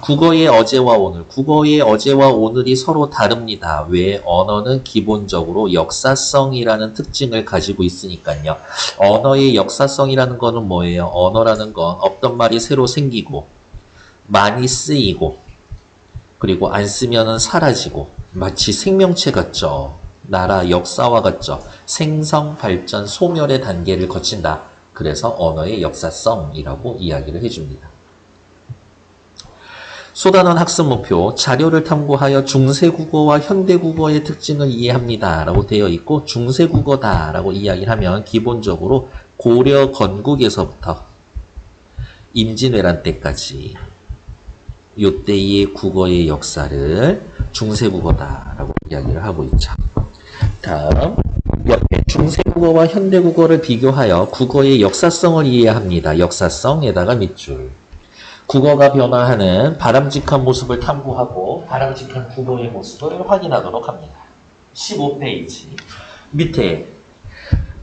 국어의 어제와 오늘, 국어의 어제와 오늘이 서로 다릅니다. 왜? 언어는 기본적으로 역사성이라는 특징을 가지고 있으니까요. 언어의 역사성이라는 거는 뭐예요? 언어라는 건 없던 말이 새로 생기고 많이 쓰이고 그리고 안 쓰면은 사라지고 마치 생명체 같죠. 나라 역사와 같죠. 생성, 발전, 소멸의 단계를 거친다. 그래서 언어의 역사성이라고 이야기를 해줍니다. 소단원 학습 목표, 자료를 탐구하여 중세국어와 현대국어의 특징을 이해합니다. 라고 되어 있고 중세국어다 라고 이야기를 하면 기본적으로 고려 건국에서부터 임진왜란 때까지 요때의 국어의 역사를 중세국어다 라고 이야기를 하고 있죠. 다음 옆에 중세국어와 현대국어를 비교하여 국어의 역사성을 이해합니다. 역사성에다가 밑줄. 국어가 변화하는 바람직한 모습을 탐구하고 바람직한 국어의 모습을 확인하도록 합니다. 15페이지 밑에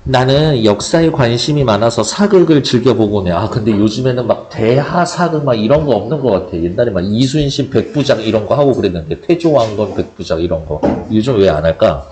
나는 역사에 관심이 많아서 사극을 즐겨보곤 해. 근데 요즘에는 막 대하사극 막 이런 거 없는 것 같아. 옛날에 막 이순신 백부작 이런 거 하고 그랬는데 태조왕건 백부작 이런 거 요즘 왜 안 할까?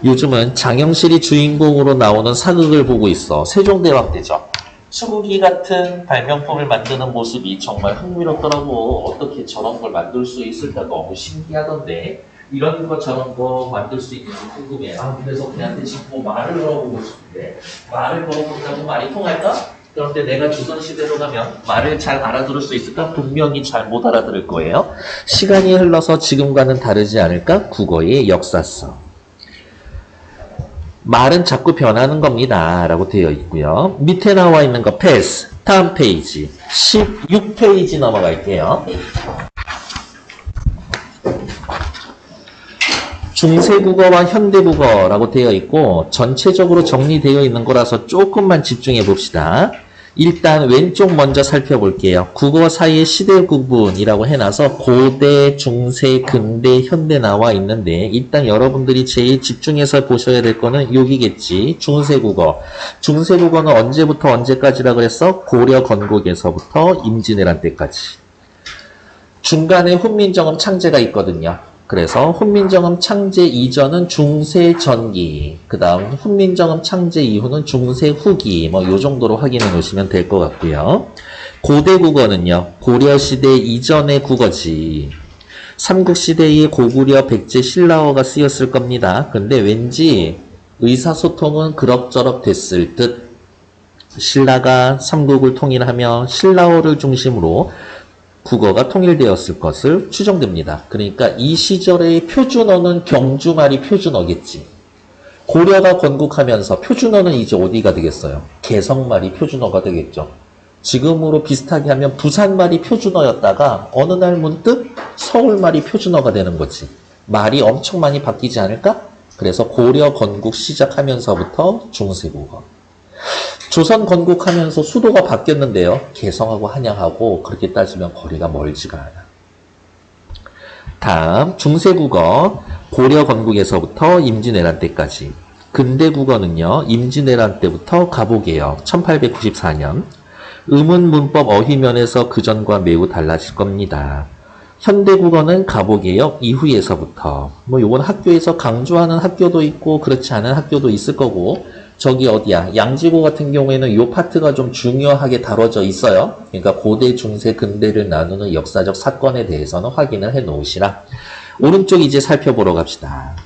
요즘은 장영실이 주인공으로 나오는 사극을 보고 있어. 세종대왕 때죠. 수국이 같은 발명품을 만드는 모습이 정말 흥미롭더라고. 어떻게 저런 걸 만들 수 있을까 너무 신기하던데 이런 거 저런 거 만들 수 있는지 궁금해. 그래서 그냥 대신 뭐 말을 걸어보고 싶은데 말을 걸어본다고 말이 통할까? 그런데 내가 조선시대로 가면 말을 잘 알아들을 수 있을까? 분명히 잘 못 알아들을 거예요. 시간이 흘러서 지금과는 다르지 않을까? 국어의 역사성. 말은 자꾸 변하는 겁니다. 라고 되어 있고요. 밑에 나와 있는 거 패스. 다음 페이지. 16페이지 넘어갈게요. 중세국어와 현대국어라고 되어 있고 전체적으로 정리되어 있는 거라서 조금만 집중해 봅시다. 일단 왼쪽 먼저 살펴볼게요. 국어 사이의 시대 구분이라고 해놔서 고대, 중세, 근대, 현대 나와 있는데 일단 여러분들이 제일 집중해서 보셔야 될 거는 여기겠지. 중세국어. 중세국어는 언제부터 언제까지라 그랬어? 고려 건국에서부터 임진왜란 때까지. 중간에 훈민정음 창제가 있거든요. 그래서 훈민정음 창제 이전은 중세 전기, 그 다음 훈민정음 창제 이후는 중세 후기, 요 정도로 확인해 놓으시면 될 것 같고요. 고대 국어는요, 고려시대 이전의 국어지. 삼국시대의 고구려, 백제, 신라어가 쓰였을 겁니다. 근데 왠지 의사소통은 그럭저럭 됐을 듯. 신라가 삼국을 통일하며 신라어를 중심으로 국어가 통일되었을 것을 추정됩니다. 그러니까 이 시절의 표준어는 경주말이 표준어겠지. 고려가 건국하면서 표준어는 이제 어디가 되겠어요? 개성말이 표준어가 되겠죠. 지금으로 비슷하게 하면 부산말이 표준어였다가 어느 날 문득 서울말이 표준어가 되는 거지. 말이 엄청 많이 바뀌지 않을까? 그래서 고려 건국 시작하면서부터 중세국어. 조선 건국하면서 수도가 바뀌었는데요. 개성하고 한양하고 그렇게 따지면 거리가 멀지가 않아. 다음 중세국어 고려 건국에서부터 임진왜란 때까지. 근대국어는요. 임진왜란 때부터 가보게요. 1894년. 음은 문법 어휘면에서 그전과 매우 달라질 겁니다. 현대국어는 가보개혁 이후에서부터 요건 학교에서 강조하는 학교도 있고 그렇지 않은 학교도 있을 거고 저기 어디야 양지고 같은 경우에는 이 파트가 좀 중요하게 다뤄져 있어요. 그러니까 고대, 중세, 근대를 나누는 역사적 사건에 대해서는 확인을 해 놓으시라. 오른쪽 이제 살펴보러 갑시다.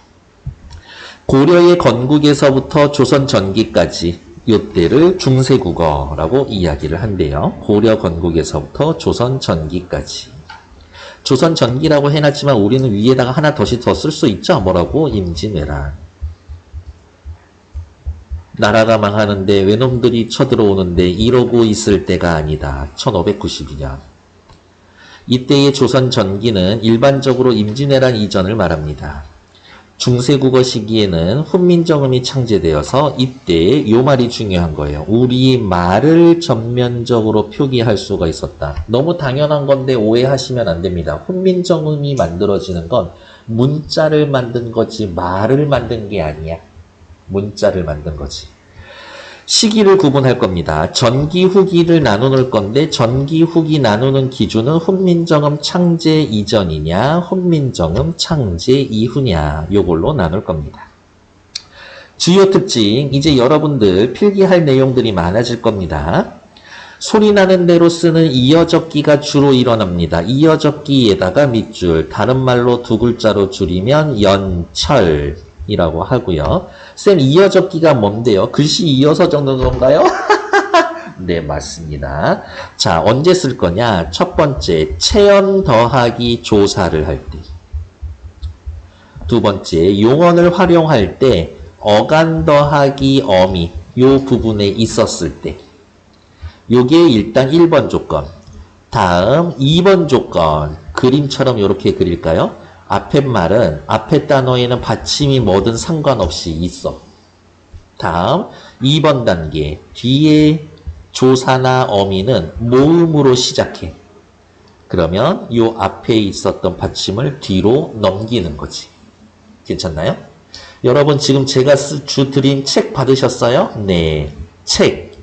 고려의 건국에서부터 조선 전기까지 이때를 중세국어라고 이야기를 한대요. 고려 건국에서부터 조선 전기까지. 조선 전기라고 해놨지만 우리는 위에다가 하나 더 쓸 수 있죠. 뭐라고? 임진왜란. 나라가 망하는데 외놈들이 쳐들어오는데 이러고 있을 때가 아니다. 1592년. 이때의 조선 전기는 일반적으로 임진왜란 이전을 말합니다. 중세국어 시기에는 훈민정음이 창제되어서 이때 요 말이 중요한 거예요. 우리 말을 전면적으로 표기할 수가 있었다. 너무 당연한 건데 오해하시면 안 됩니다. 훈민정음이 만들어지는 건 문자를 만든 거지 말을 만든 게 아니야. 문자를 만든 거지. 시기를 구분할 겁니다. 전기, 후기를 나누는 건데 전기, 후기 나누는 기준은 훈민정음 창제 이전이냐 훈민정음 창제 이후냐 요걸로 나눌 겁니다. 주요 특징, 이제 여러분들 필기할 내용들이 많아질 겁니다. 소리 나는 대로 쓰는 이어적기가 주로 일어납니다. 이어적기에다가 밑줄, 다른 말로 두 글자로 줄이면 연철이라고 하고요. 쌤, 이어적기가 뭔데요? 글씨 이어서 적는 건가요? 네, 맞습니다. 자, 언제 쓸 거냐? 첫 번째, 체연 더하기 조사를 할 때. 두 번째, 용언을 활용할 때 어간 더하기 어미 요 부분에 있었을 때. 요게 일단 1번 조건. 다음 2번 조건. 그림처럼 이렇게 그릴까요? 앞에 말은 앞에 단어에는 받침이 뭐든 상관없이 있어. 다음 2번 단계. 뒤에 조사나 어미는 모음으로 시작해. 그러면 요 앞에 있었던 받침을 뒤로 넘기는 거지. 괜찮나요? 여러분 지금 제가 드린 책 받으셨어요? 네. 책.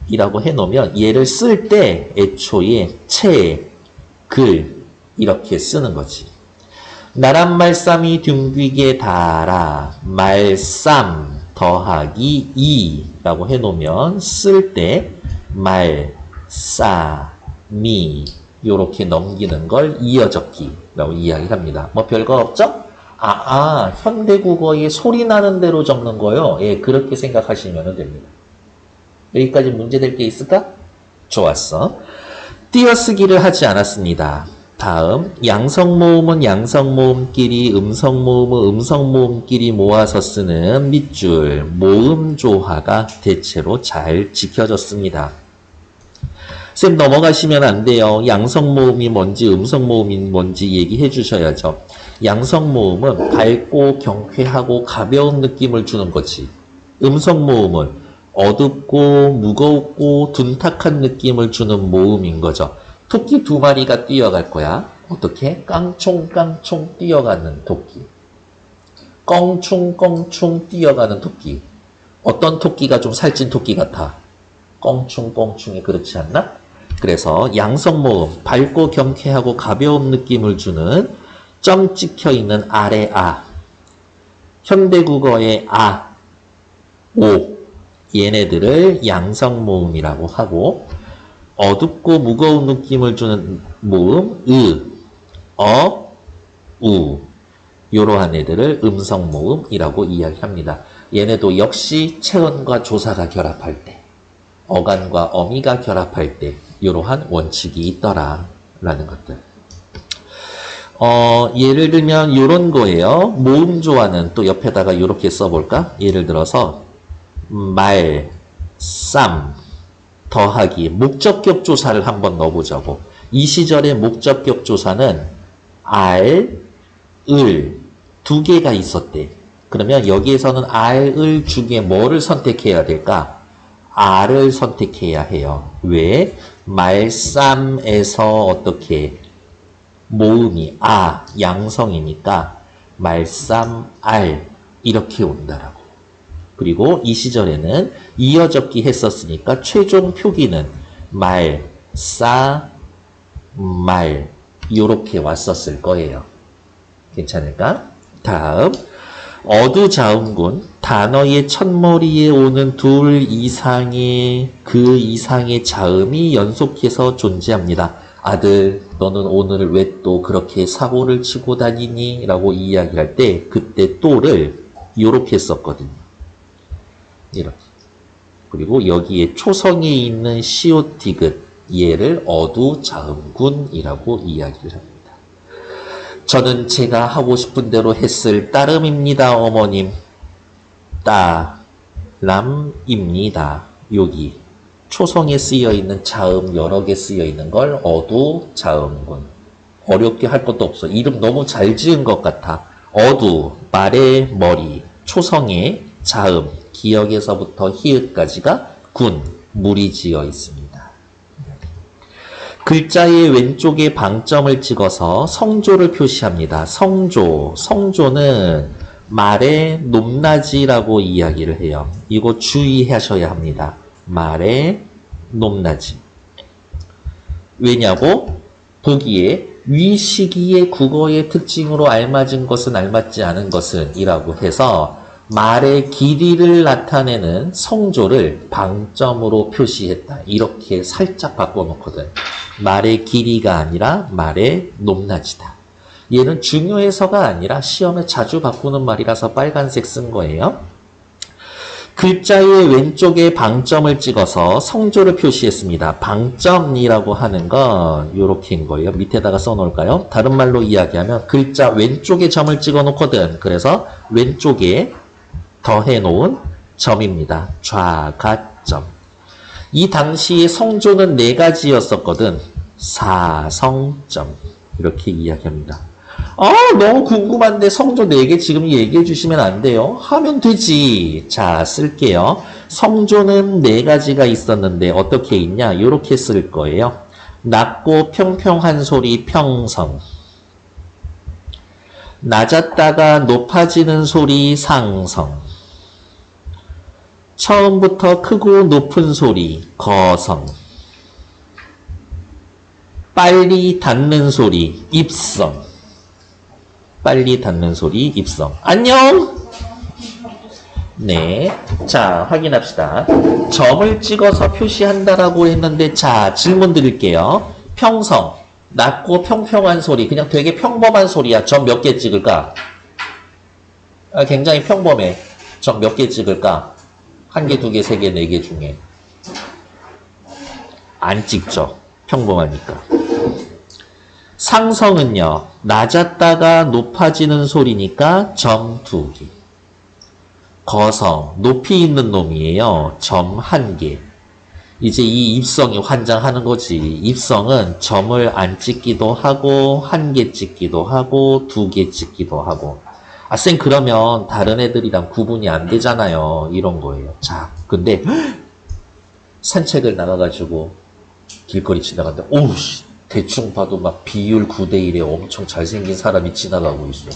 이라고 해놓으면 얘를 쓸 때 애초에 글 이렇게 쓰는 거지. 나란 말쌈이 둥귀게 달아 말쌈 더하기 이라고 해놓으면 쓸 때 말싸미 요렇게 넘기는 걸 이어적기라고 이야기합니다. 뭐 별거 없죠? 현대국어에 소리 나는 대로 적는 거요. 예, 그렇게 생각하시면 됩니다. 여기까지 문제될 게 있을까? 좋았어. 띄어쓰기를 하지 않았습니다. 다음, 양성모음은 양성모음끼리, 음성모음은 음성모음끼리 모아서 쓰는 밑줄, 모음조화가 대체로 잘 지켜졌습니다. 쌤 넘어가시면 안 돼요. 양성모음이 뭔지 음성모음이 뭔지 얘기해 주셔야죠. 양성모음은 밝고 경쾌하고 가벼운 느낌을 주는 거지. 음성모음은 어둡고 무겁고 둔탁한 느낌을 주는 모음인 거죠. 토끼 2마리가 뛰어갈 거야. 어떻게? 깡총깡총 뛰어가는 토끼. 껑충껑충 뛰어가는 토끼. 어떤 토끼가 좀 살찐 토끼 같아? 껑충껑충이 그렇지 않나? 그래서 양성모음, 밝고 경쾌하고 가벼운 느낌을 주는 점 찍혀있는 아래 아. 현대국어의 오. 얘네들을 양성모음이라고 하고 어둡고 무거운 느낌을 주는 모음 우 이러한 애들을 음성모음이라고 이야기합니다. 얘네도 역시 체언과 조사가 결합할 때 어간과 어미가 결합할 때 이러한 원칙이 있더라 라는 것들. 예를 들면 이런 거예요. 모음조화는 또 옆에다가 이렇게 써볼까? 예를 들어서 쌈 더하기 목적격 조사를 한번 넣어보자고. 이 시절의 목적격 조사는 두 개가 있었대. 그러면 여기에서는 을 중에 뭐를 선택해야 될까? 를 선택해야 해요. 왜? 말쌈에서 어떻게 모음이 양성이니까 말쌈 이렇게 온다라고. 그리고 이 시절에는 이어적기 했었으니까 최종 표기는 요렇게 왔었을 거예요. 괜찮을까? 다음, 어두자음군. 단어의 첫머리에 오는 둘 이상의 그 이상의 자음이 연속해서 존재합니다. 아들, 너는 오늘 왜 또 그렇게 사고를 치고 다니니? 라고 이야기할 때 그때 또를 요렇게 썼거든요. 이렇게. 그리고 여기에 초성에 있는 시오티귿 얘를 어두자음군이라고 이야기를 합니다. 저는 제가 하고 싶은 대로 했을 따름입니다. 어머님. 따람입니다. 여기 초성에 쓰여있는 자음 여러 개 쓰여있는 걸 어두자음군. 어렵게 할 것도 없어. 이름 너무 잘 지은 것 같아. 말의 머리, 초성에 자음, 기역에서부터 히읗까지가 물이 지어 있습니다. 글자의 왼쪽에 방점을 찍어서 성조를 표시합니다. 성조는 말의 높낮이라고 이야기를 해요. 이거 주의하셔야 합니다. 말의 높낮이. 왜냐고? 보기에 위 시기의 국어의 특징으로 알맞은 것은 알맞지 않은 것은 이라고 해서 말의 길이를 나타내는 성조를 방점으로 표시했다. 이렇게 살짝 바꿔놓거든. 말의 길이가 아니라 말의 높낮이다. 얘는 중요해서가 아니라 시험에 자주 바꾸는 말이라서 빨간색 쓴 거예요. 글자의 왼쪽에 방점을 찍어서 성조를 표시했습니다. 방점이라고 하는 건 이렇게인 거예요. 밑에다가 써놓을까요? 다른 말로 이야기하면 글자 왼쪽에 점을 찍어 놓거든. 그래서 왼쪽에 더해놓은 점입니다. 좌가점. 이 당시에 성조는 4가지였었거든. 사성점. 이렇게 이야기합니다. 너무 궁금한데 성조 4개 지금 얘기해 주시면 안 돼요? 하면 되지. 자, 쓸게요. 성조는 4가지가 있었는데 어떻게 있냐? 이렇게 쓸 거예요. 낮고 평평한 소리 평성. 낮았다가 높아지는 소리 상성. 처음부터 크고 높은 소리 거성. 빨리 닿는 소리 입성. 빨리 닿는 소리 입성. 안녕. 네. 자, 확인합시다. 점을 찍어서 표시한다라고 했는데, 자, 질문 드릴게요. 평성. 낮고 평평한 소리. 그냥 되게 평범한 소리야. 점 몇 개 찍을까? 굉장히 평범해. 점 몇 개 찍을까? 1개, 2개, 3개, 4개 중에. 안 찍죠. 평범하니까. 상성은요, 낮았다가 높아지는 소리니까 점 2개. 거성, 높이 있는 놈이에요. 점 1개. 이제 이 입성이 환장하는 거지. 입성은 점을 안 찍기도 하고, 1개 찍기도 하고, 2개 찍기도 하고. 쌤, 그러면 다른 애들이랑 구분이 안 되잖아요. 이런 거예요. 자, 근데, 산책을 나가가지고, 길거리 지나갔는데, 오우, 씨. 대충 봐도 막 비율 9대1에 엄청 잘생긴 사람이 지나가고 있어.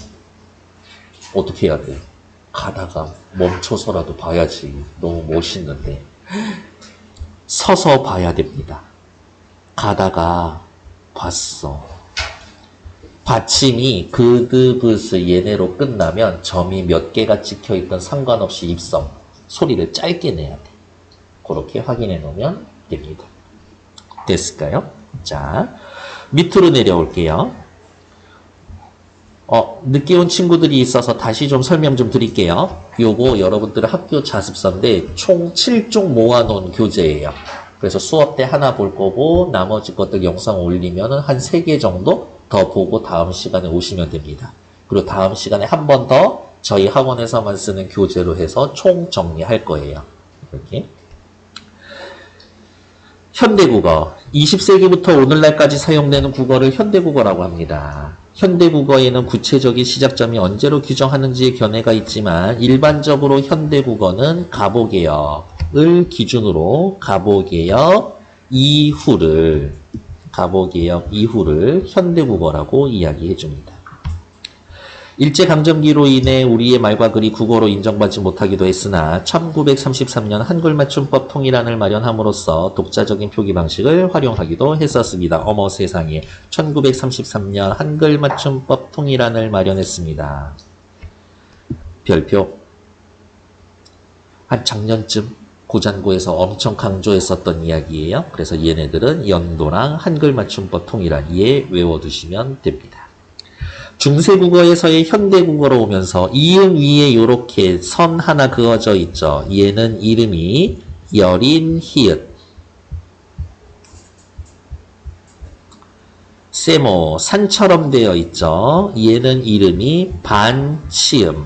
어떻게 해야 돼? 가다가 멈춰서라도 봐야지. 너무 멋있는데. 서서 봐야 됩니다. 가다가 봤어. 받침이 그드브스 얘네로 끝나면 점이 몇 개가 찍혀있던 상관없이 입성. 소리를 짧게 내야 돼. 그렇게 확인해 놓으면 됩니다. 됐을까요? 자, 밑으로 내려올게요. 늦게 온 친구들이 있어서 다시 좀 설명 좀 드릴게요. 요거 여러분들의 학교 자습서인데 총 7종 모아놓은 교재예요. 그래서 수업 때 하나 볼 거고 나머지 것들 영상 올리면 한 3개 정도 더 보고 다음 시간에 오시면 됩니다. 그리고 다음 시간에 한 번 더 저희 학원에서만 쓰는 교재로 해서 총 정리할 거예요. 이렇게. 현대국어. 20세기부터 오늘날까지 사용되는 국어를 현대국어라고 합니다. 현대국어에는 구체적인 시작점이 언제로 규정하는지의 견해가 있지만 일반적으로 현대국어는 가보개혁을 기준으로 가보개혁 이후를 현대국어라고 이야기해 줍니다. 일제강점기로 인해 우리의 말과 글이 국어로 인정받지 못하기도 했으나 1933년 한글맞춤법 통일안을 마련함으로써 독자적인 표기 방식을 활용하기도 했었습니다. 어머 세상에, 1933년 한글맞춤법 통일안을 마련했습니다. 별표. 한 작년쯤 고잔고에서 엄청 강조했었던 이야기예요. 그래서 얘네들은 연도랑 한글맞춤법 통일안 예 외워두시면 됩니다. 중세국어에서의 현대국어로 오면서 이응 위에 이렇게 선 하나 그어져 있죠. 얘는 이름이 여린 히읗. 세모 산처럼 되어 있죠. 얘는 이름이 반치음.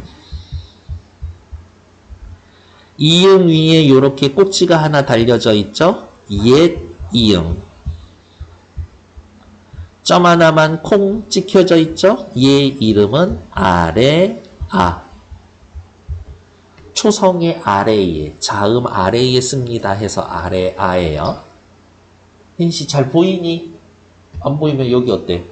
이응 위에 이렇게 꼭지가 하나 달려져 있죠. 옛 이응. 점 하나만 콩 찍혀져 있죠? 얘 이름은 아래아. 초성의 아래에, 자음 아래에 씁니다 해서 아래아예요. 혜인씨 잘 보이니? 안 보이면 여기 어때?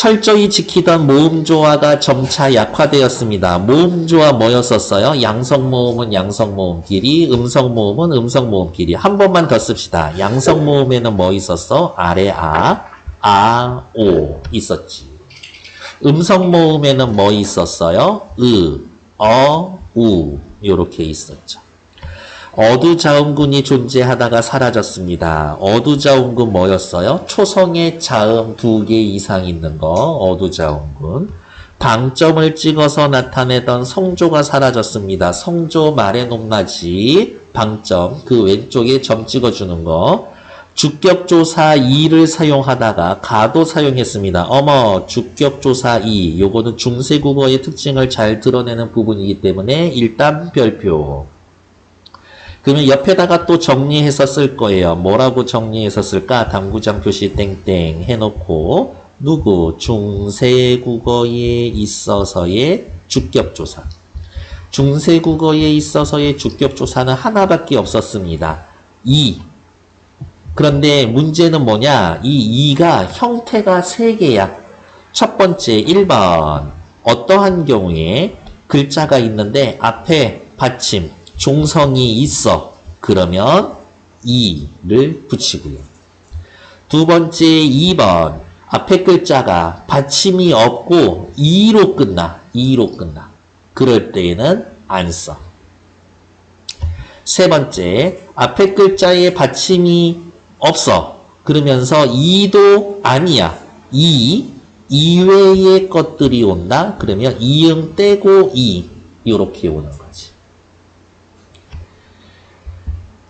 철저히 지키던 모음조화가 점차 약화되었습니다. 모음조화 뭐였었어요? 양성모음은 양성모음끼리, 음성모음은 음성모음끼리. 한 번만 더 씁시다. 양성모음에는 뭐 있었어? 아래 아, 오 있었지. 음성모음에는 뭐 있었어요? 우 요렇게 있었죠. 어두자음군이 존재하다가 사라졌습니다. 어두자음군 뭐였어요? 초성의 자음 2개 이상 있는 거 어두자음군. 방점을 찍어서 나타내던 성조가 사라졌습니다. 성조 말의 높낮이 방점 그 왼쪽에 점 찍어주는 거. 주격조사 이를 사용하다가 가도 사용했습니다. 어머 주격조사 이 요거는 중세국어의 특징을 잘 드러내는 부분이기 때문에 일단 별표. 그러면 옆에다가 또 정리해서 쓸 거예요. 뭐라고 정리해서 쓸까? 당구장 표시 땡땡 해놓고 누구? 중세국어에 있어서의 주격조사. 중세국어에 있어서의 주격조사는 하나밖에 없었습니다. 이. 그런데 문제는 뭐냐? 이 2가 형태가 3개야. 첫 번째 1번 어떠한 경우에 글자가 있는데 앞에 받침 종성이 있어. 그러면 이를 붙이고요. 두 번째 2번 앞에 글자가 받침이 없고 이로 끝나. 그럴 때에는 안 써. 세 번째 앞에 글자에 받침이 없어. 그러면서 이도 아니야. 이 이외의 것들이 온다. 그러면 이응 떼고 이 이렇게 오는 거지.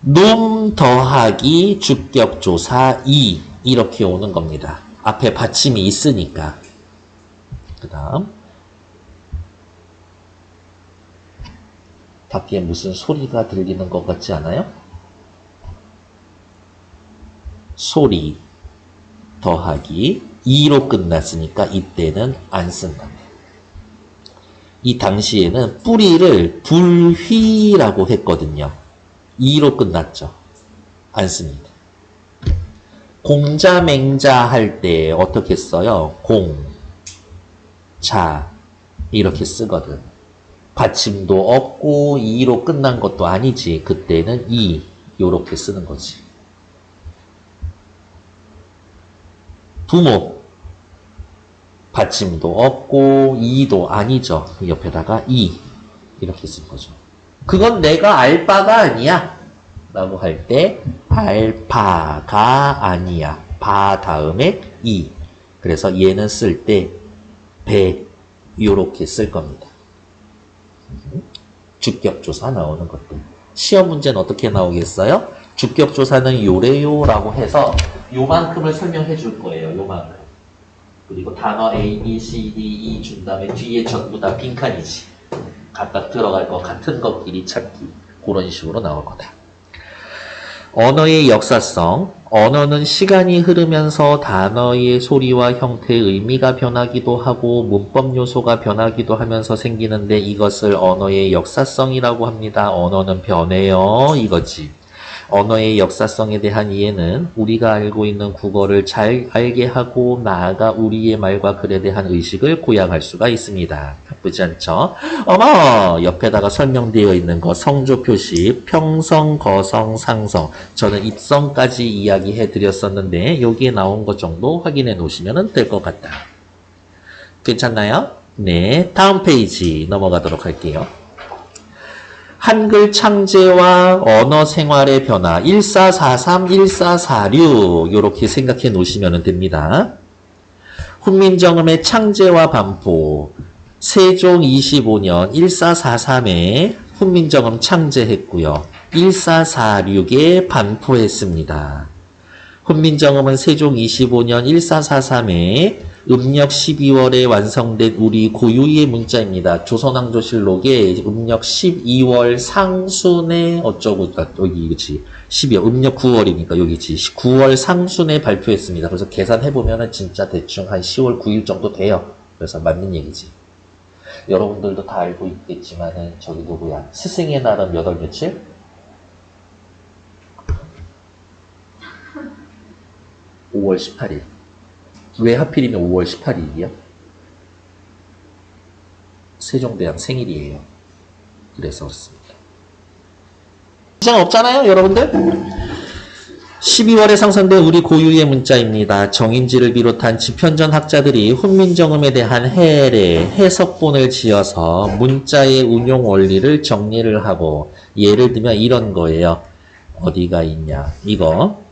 놈 더하기 주격조사 이 이렇게 오는 겁니다. 앞에 받침이 있으니까. 그 다음 밖에 무슨 소리가 들리는 것 같지 않아요? 소리 더하기 2로 끝났으니까 이때는 안 쓴다. 이 당시에는 뿌리를 불휘라고 했거든요. 2로 끝났죠. 안 씁니다. 공자 맹자 할 때 어떻게 써요? 공, 자 이렇게 쓰거든. 받침도 없고 2로 끝난 것도 아니지. 그때는 이 요렇게 쓰는 거지. 부모 받침도 없고 이도 아니죠. 옆에다가 이 이렇게 쓴 거죠. 그건 내가 알 바가 아니야 라고 할 때 알바가 아니야. 바 다음에 이. 그래서 얘는 쓸 때 배 요렇게 쓸 겁니다. 주격조사 나오는 것들. 시험 문제는 어떻게 나오겠어요? 주격조사는 요래요 라고 해서 요만큼을 설명해 줄 거예요. 요만큼. 그리고 단어 A, B, C, D, E 준 다음에 뒤에 전부 다 빈칸이지. 각각 들어갈 거 같은 것끼리 찾기. 그런 식으로 나올 거다. 언어의 역사성. 언어는 시간이 흐르면서 단어의 소리와 형태, 의미가 변하기도 하고 문법 요소가 변하기도 하면서 생기는데 이것을 언어의 역사성이라고 합니다. 언어는 변해요. 이거지. 언어의 역사성에 대한 이해는 우리가 알고 있는 국어를 잘 알게 하고 나아가 우리의 말과 글에 대한 의식을 고양할 수가 있습니다. 나쁘지 않죠? 어머! 옆에다가 설명되어 있는 거 성조 표시, 평성, 거성, 상성. 저는 입성까지 이야기해 드렸었는데 여기에 나온 것 정도 확인해 놓으시면 될 것 같다. 괜찮나요? 네, 다음 페이지 넘어가도록 할게요. 한글 창제와 언어 생활의 변화 1443, 1446 이렇게 생각해 놓으시면 됩니다. 훈민정음의 창제와 반포 세종 25년 1443에 훈민정음 창제했고요. 1446에 반포했습니다. 훈민정음은 세종 25년 1443에 음력 12월에 완성된 우리 고유의 문자입니다. 조선왕조실록에 음력 12월 상순에 어쩌고 여기 그치 12월 음력 9월이니까 여기지 9월 상순에 발표했습니다. 그래서 계산해보면 진짜 대충 한 10월 9일 정도 돼요. 그래서 맞는 얘기지. 여러분들도 다 알고 있겠지만은 저기 누구야 스승의 날은 몇 월 며칠? 5월 18일 왜 하필이면 5월 18일이요? 세종대왕 생일이에요. 그래서 그렇습니다. 이상 없잖아요, 여러분들? 12월에 상선된 우리 고유의 문자입니다. 정인지를 비롯한 지편전 학자들이 훈민정음에 대한 해석본을 지어서 문자의 운용 원리를 정리를 하고, 예를 들면 이런 거예요. 어디가 있냐? 이거.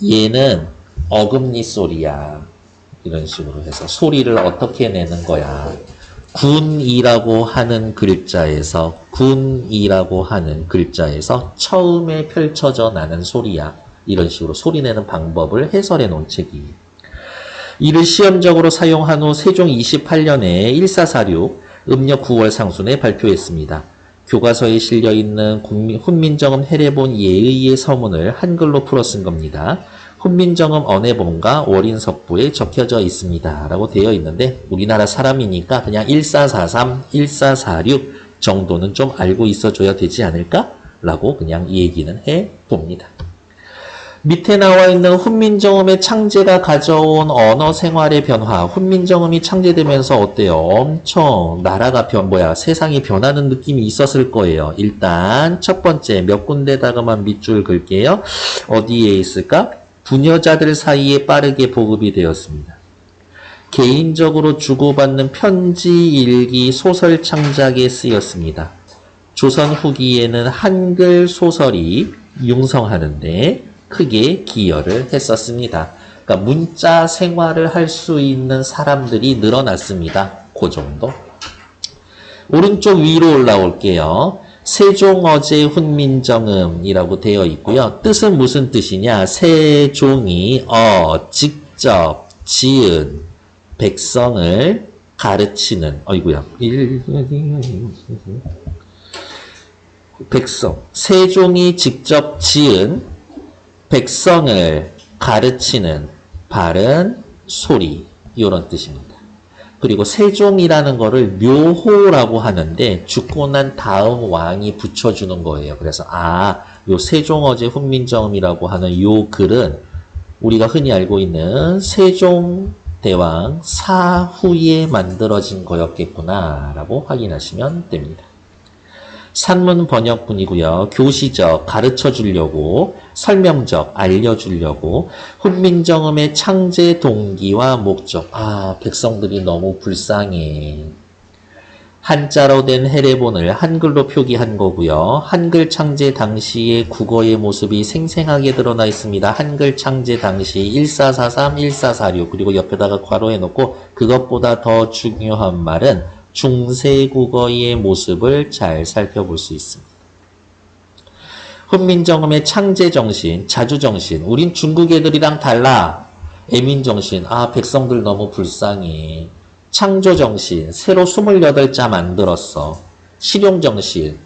얘는 어금니 소리야. 이런 식으로 해서 소리를 어떻게 내는 거야? 군이라고 하는 글자에서 처음에 펼쳐져 나는 소리야. 이런 식으로 소리내는 방법을 해설해 놓은 책이에요. 이를 시험적으로 사용한 후 세종 28년에 1446 음력 9월 상순에 발표했습니다. 교과서에 실려있는 훈민정음 해례본 예의의 서문을 한글로 풀어 쓴 겁니다. 훈민정음 언해본과 월인석부에 적혀져 있습니다. 라고 되어 있는데 우리나라 사람이니까 그냥 1443, 1446 정도는 좀 알고 있어줘야 되지 않을까? 라고 그냥 얘기는 해봅니다. 밑에 나와 있는 훈민정음의 창제가 가져온 언어 생활의 변화. 훈민정음이 창제되면서 어때요? 엄청 나라가 세상이 변하는 느낌이 있었을 거예요. 일단 첫 번째 몇 군데다가만 밑줄 그을게요. 어디에 있을까? 부녀자들 사이에 빠르게 보급이 되었습니다. 개인적으로 주고받는 편지, 일기, 소설 창작에 쓰였습니다. 조선 후기에는 한글 소설이 융성하는데 크게 기여를 했었습니다. 그러니까 문자 생활을 할 수 있는 사람들이 늘어났습니다. 그 정도. 오른쪽 위로 올라올게요. 세종어제 훈민정음이라고 되어 있고요. 뜻은 무슨 뜻이냐? 세종이 직접 지은 백성을 가르치는 세종이 직접 지은 백성을 가르치는 바른 소리, 이런 뜻입니다. 그리고 세종이라는 거를 묘호라고 하는데 죽고 난 다음 왕이 붙여주는 거예요. 그래서 요 세종어제 훈민정음이라고 하는 요 글은 우리가 흔히 알고 있는 세종대왕 사후에 만들어진 거였겠구나 라고 확인하시면 됩니다. 산문 번역본이고요. 교시적, 가르쳐주려고, 설명적, 알려주려고, 훈민정음의 창제 동기와 목적. 백성들이 너무 불쌍해. 한자로 된 해례본을 한글로 표기한 거고요. 한글 창제 당시의 국어의 모습이 생생하게 드러나 있습니다. 한글 창제 당시 1443, 1446 그리고 옆에다가 괄호해 놓고 그것보다 더 중요한 말은 중세국어의 모습을 잘 살펴볼 수 있습니다. 훈민정음의 창제정신, 자주정신, 우린 중국 애들이랑 달라. 애민정신, 백성들 너무 불쌍해. 창조정신, 새로 28자 만들었어. 실용정신,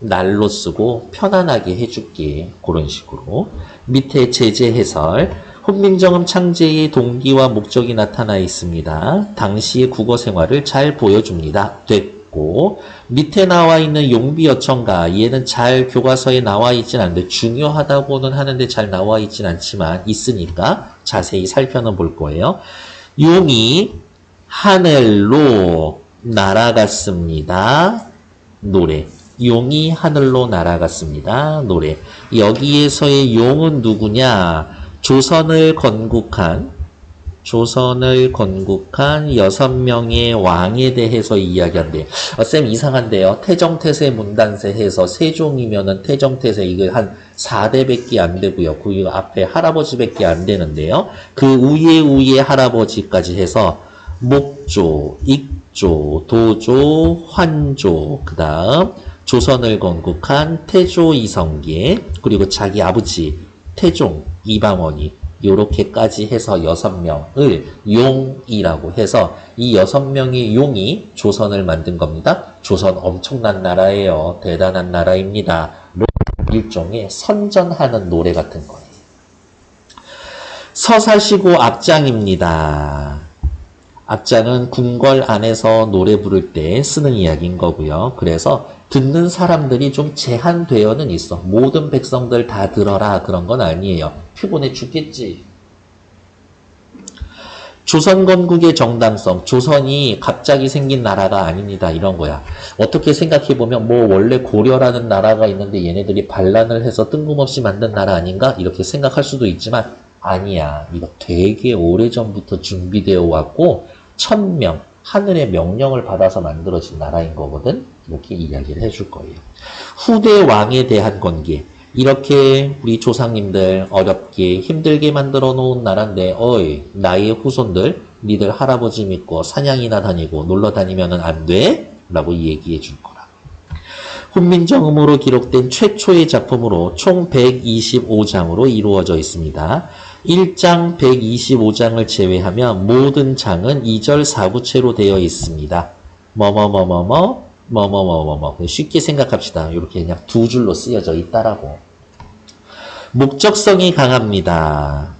날로 쓰고 편안하게 해줄게. 그런 식으로. 밑에 제재 해설, 훈민정음 창제의 동기와 목적이 나타나 있습니다. 당시의 국어 생활을 잘 보여줍니다. 됐고, 밑에 나와 있는 용비어천가, 얘는 잘 교과서에 나와 있진 않는데 중요하다고는 하는데 잘 나와 있진 않지만 있으니까 자세히 살펴는 볼 거예요. 용이 하늘로 날아갔습니다. 노래. 용이 하늘로 날아갔습니다. 노래. 여기에서의 용은 누구냐? 조선을 건국한 6명의 왕에 대해서 이야기한대요. 쌤 이상한데요. 태정태세 문단세 해서 세종이면은 태정태세 이거 한 4대밖에 안 되고요. 그 앞에 할아버지밖에 안 되는데요. 그 우예 할아버지까지 해서 목조, 익조, 도조, 환조, 그 다음 조선을 건국한 태조 이성계, 그리고 자기 아버지 태종 이방원이 요렇게까지 해서 6명을 용이라고 해서 이 6명의 용이 조선을 만든 겁니다. 조선 엄청난 나라예요. 대단한 나라입니다. 일종의 선전하는 노래 같은 거예요. 서사시고 악장입니다. 악장은 궁궐 안에서 노래 부를 때 쓰는 이야기인 거고요. 그래서 듣는 사람들이 좀 제한되어는 있어. 모든 백성들 다 들어라 그런 건 아니에요. 피곤해 죽겠지. 조선 건국의 정당성, 조선이 갑자기 생긴 나라가 아닙니다. 이런 거야. 어떻게 생각해보면 뭐 원래 고려라는 나라가 있는데 얘네들이 반란을 해서 뜬금없이 만든 나라 아닌가? 이렇게 생각할 수도 있지만 아니야. 이거 되게 오래전부터 준비되어 왔고 1000명, 하늘의 명령을 받아서 만들어진 나라인 거거든. 이렇게 이야기를 해줄 거예요. 후대 왕에 대한 관계. 이렇게 우리 조상님들 어렵게 힘들게 만들어 놓은 나라인데 어이 나의 후손들 니들 할아버지 믿고 사냥이나 다니고 놀러 다니면은 안 돼? 라고 얘기해 줄 거라. 훈민정음으로 기록된 최초의 작품으로 총 125장으로 이루어져 있습니다. 1장 125장을 제외하면 모든 장은 2절 4구체로 되어 있습니다. 쉽게 생각합시다. 이렇게 그냥 두 줄로 쓰여져 있다라고. 목적성이 강합니다.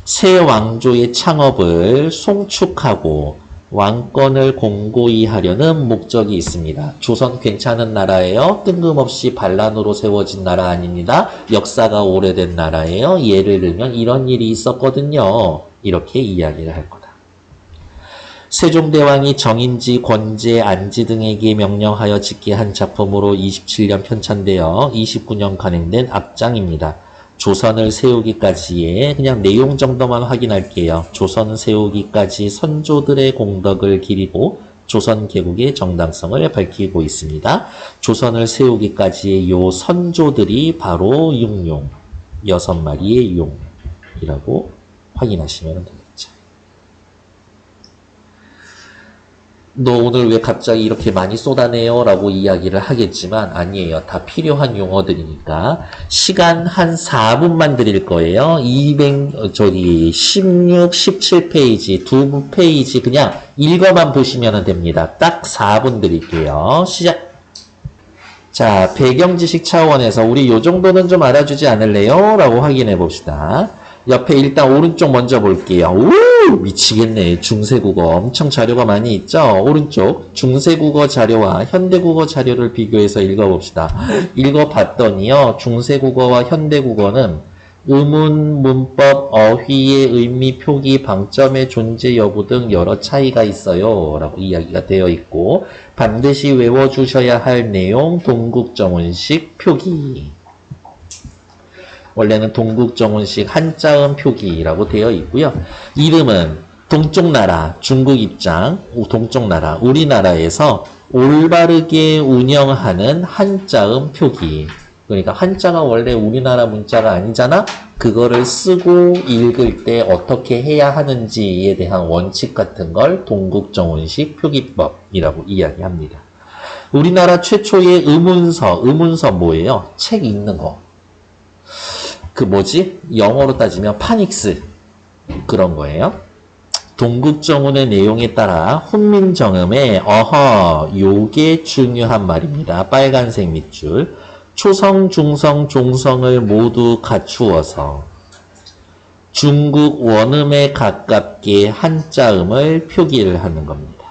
새 왕조의 창업을 송축하고 왕권을 공고히 하려는 목적이 있습니다. 조선 괜찮은 나라예요. 뜬금없이 반란으로 세워진 나라 아닙니다. 역사가 오래된 나라예요. 예를 들면 이런 일이 있었거든요. 이렇게 이야기를 할 거다. 세종대왕이 정인지, 권제, 안지 등에게 명령하여 짓게 한 작품으로 27년 편찬되어 29년 간행된 앞장입니다. 조선을 세우기까지의 그냥 내용 정도만 확인할게요. 조선 세우기까지 선조들의 공덕을 기리고 조선 개국의 정당성을 밝히고 있습니다. 조선을 세우기까지의 요 선조들이 바로 육룡, 6마리의 용이라고 확인하시면 됩니다. 너 오늘 왜 갑자기 이렇게 많이 쏟아내요? 라고 이야기를 하겠지만 아니에요. 다 필요한 용어들이니까 시간 한 4분만 드릴 거예요. 16, 17페이지 두 페이지 그냥 읽어만 보시면 됩니다. 딱 4분 드릴게요. 시작! 자, 배경지식 차원에서 우리 요 정도는 좀 알아주지 않을래요? 라고 확인해 봅시다. 옆에 일단 오른쪽 먼저 볼게요. 우! 미치겠네. 중세국어 엄청 자료가 많이 있죠? 오른쪽 중세국어 자료와 현대국어 자료를 비교해서 읽어봅시다. 읽어봤더니요. 중세국어와 현대국어는 의문, 문법, 어휘의 의미, 표기, 방점의 존재 여부 등 여러 차이가 있어요. 라고 이야기가 되어 있고 반드시 외워주셔야 할 내용 동국정운식 표기. 원래는 동국정운식 한자음 표기라고 되어 있고요. 이름은 동쪽 나라, 중국 입장, 동쪽 나라, 우리나라에서 올바르게 운영하는 한자음 표기. 그러니까 한자가 원래 우리나라 문자가 아니잖아? 그거를 쓰고 읽을 때 어떻게 해야 하는지에 대한 원칙 같은 걸 동국정운식 표기법이라고 이야기합니다. 우리나라 최초의 의문서 뭐예요? 책 읽는 거. 영어로 따지면 파닉스 그런 거예요. 동국정운의 내용에 따라 훈민정음에 요게 중요한 말입니다. 빨간색 밑줄. 초성, 중성, 종성을 모두 갖추어서 중국 원음에 가깝게 한자음을 표기를 하는 겁니다.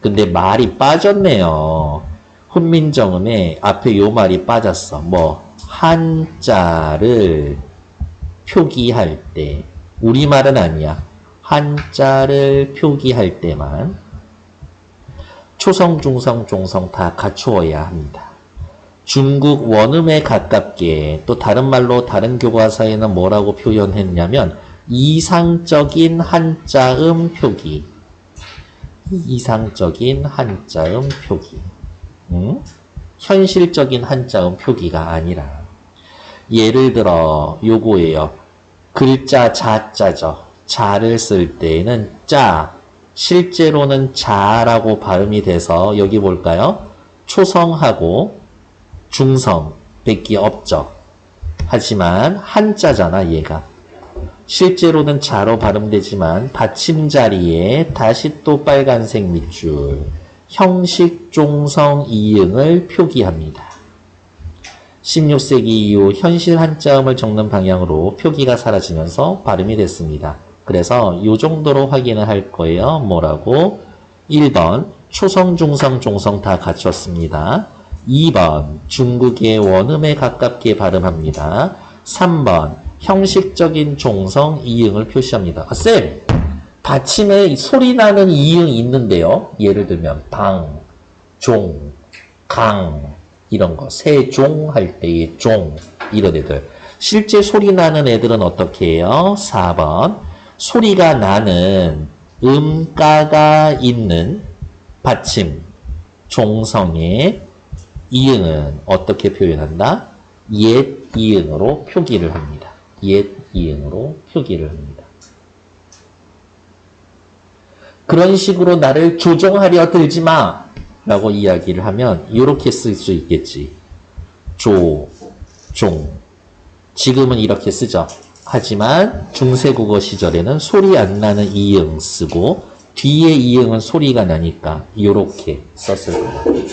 근데 말이 빠졌네요. 훈민정음에 앞에 요 말이 빠졌어. 한자를 표기할 때, 우리말은 아니야. 한자를 표기할 때만 초성, 중성, 종성 다 갖추어야 합니다. 중국 원음에 가깝게, 또 다른 말로 다른 교과서에는 뭐라고 표현했냐면 이상적인 한자음 표기. 이상적인 한자음 표기. 현실적인 한자음 표기가 아니라. 예를 들어 요거예요. 글자 자자죠. 자를 쓸 때에는 자, 실제로는 자라고 발음이 돼서 여기 볼까요? 초성하고 중성 밖에 없죠. 하지만 한자잖아 얘가. 실제로는 자로 발음되지만 받침 자리에 다시 또 빨간색 밑줄 형식 종성 이응을 표기합니다. 16세기 이후 현실 한자음을 적는 방향으로 표기가 사라지면서 발음이 됐습니다. 그래서 이 정도로 확인을 할 거예요. 뭐라고? 1번 초성, 중성, 종성 다 갖췄습니다. 2번 중국의 원음에 가깝게 발음합니다. 3번 형식적인 종성 이응을 표시합니다. 쌤! 받침에 소리 나는 이응이 있는데요. 예를 들면 방, 종, 강 이런 거. 세종 할 때의 종 이런 애들. 실제 소리 나는 애들은 어떻게 해요? 4번. 소리가 나는 음가가 있는 받침, 종성의 이응은 어떻게 표현한다? 옛 이응으로 표기를 합니다. 옛 이응으로 표기를 합니다. 그런 식으로 나를 조종하려 들지 마! 라고 이야기를 하면 이렇게 쓸 수 있겠지. 조, 종. 지금은 이렇게 쓰죠. 하지만 중세국어 시절에는 소리 안 나는 이응 쓰고 뒤에 이응은 소리가 나니까 이렇게 썼을 거예요.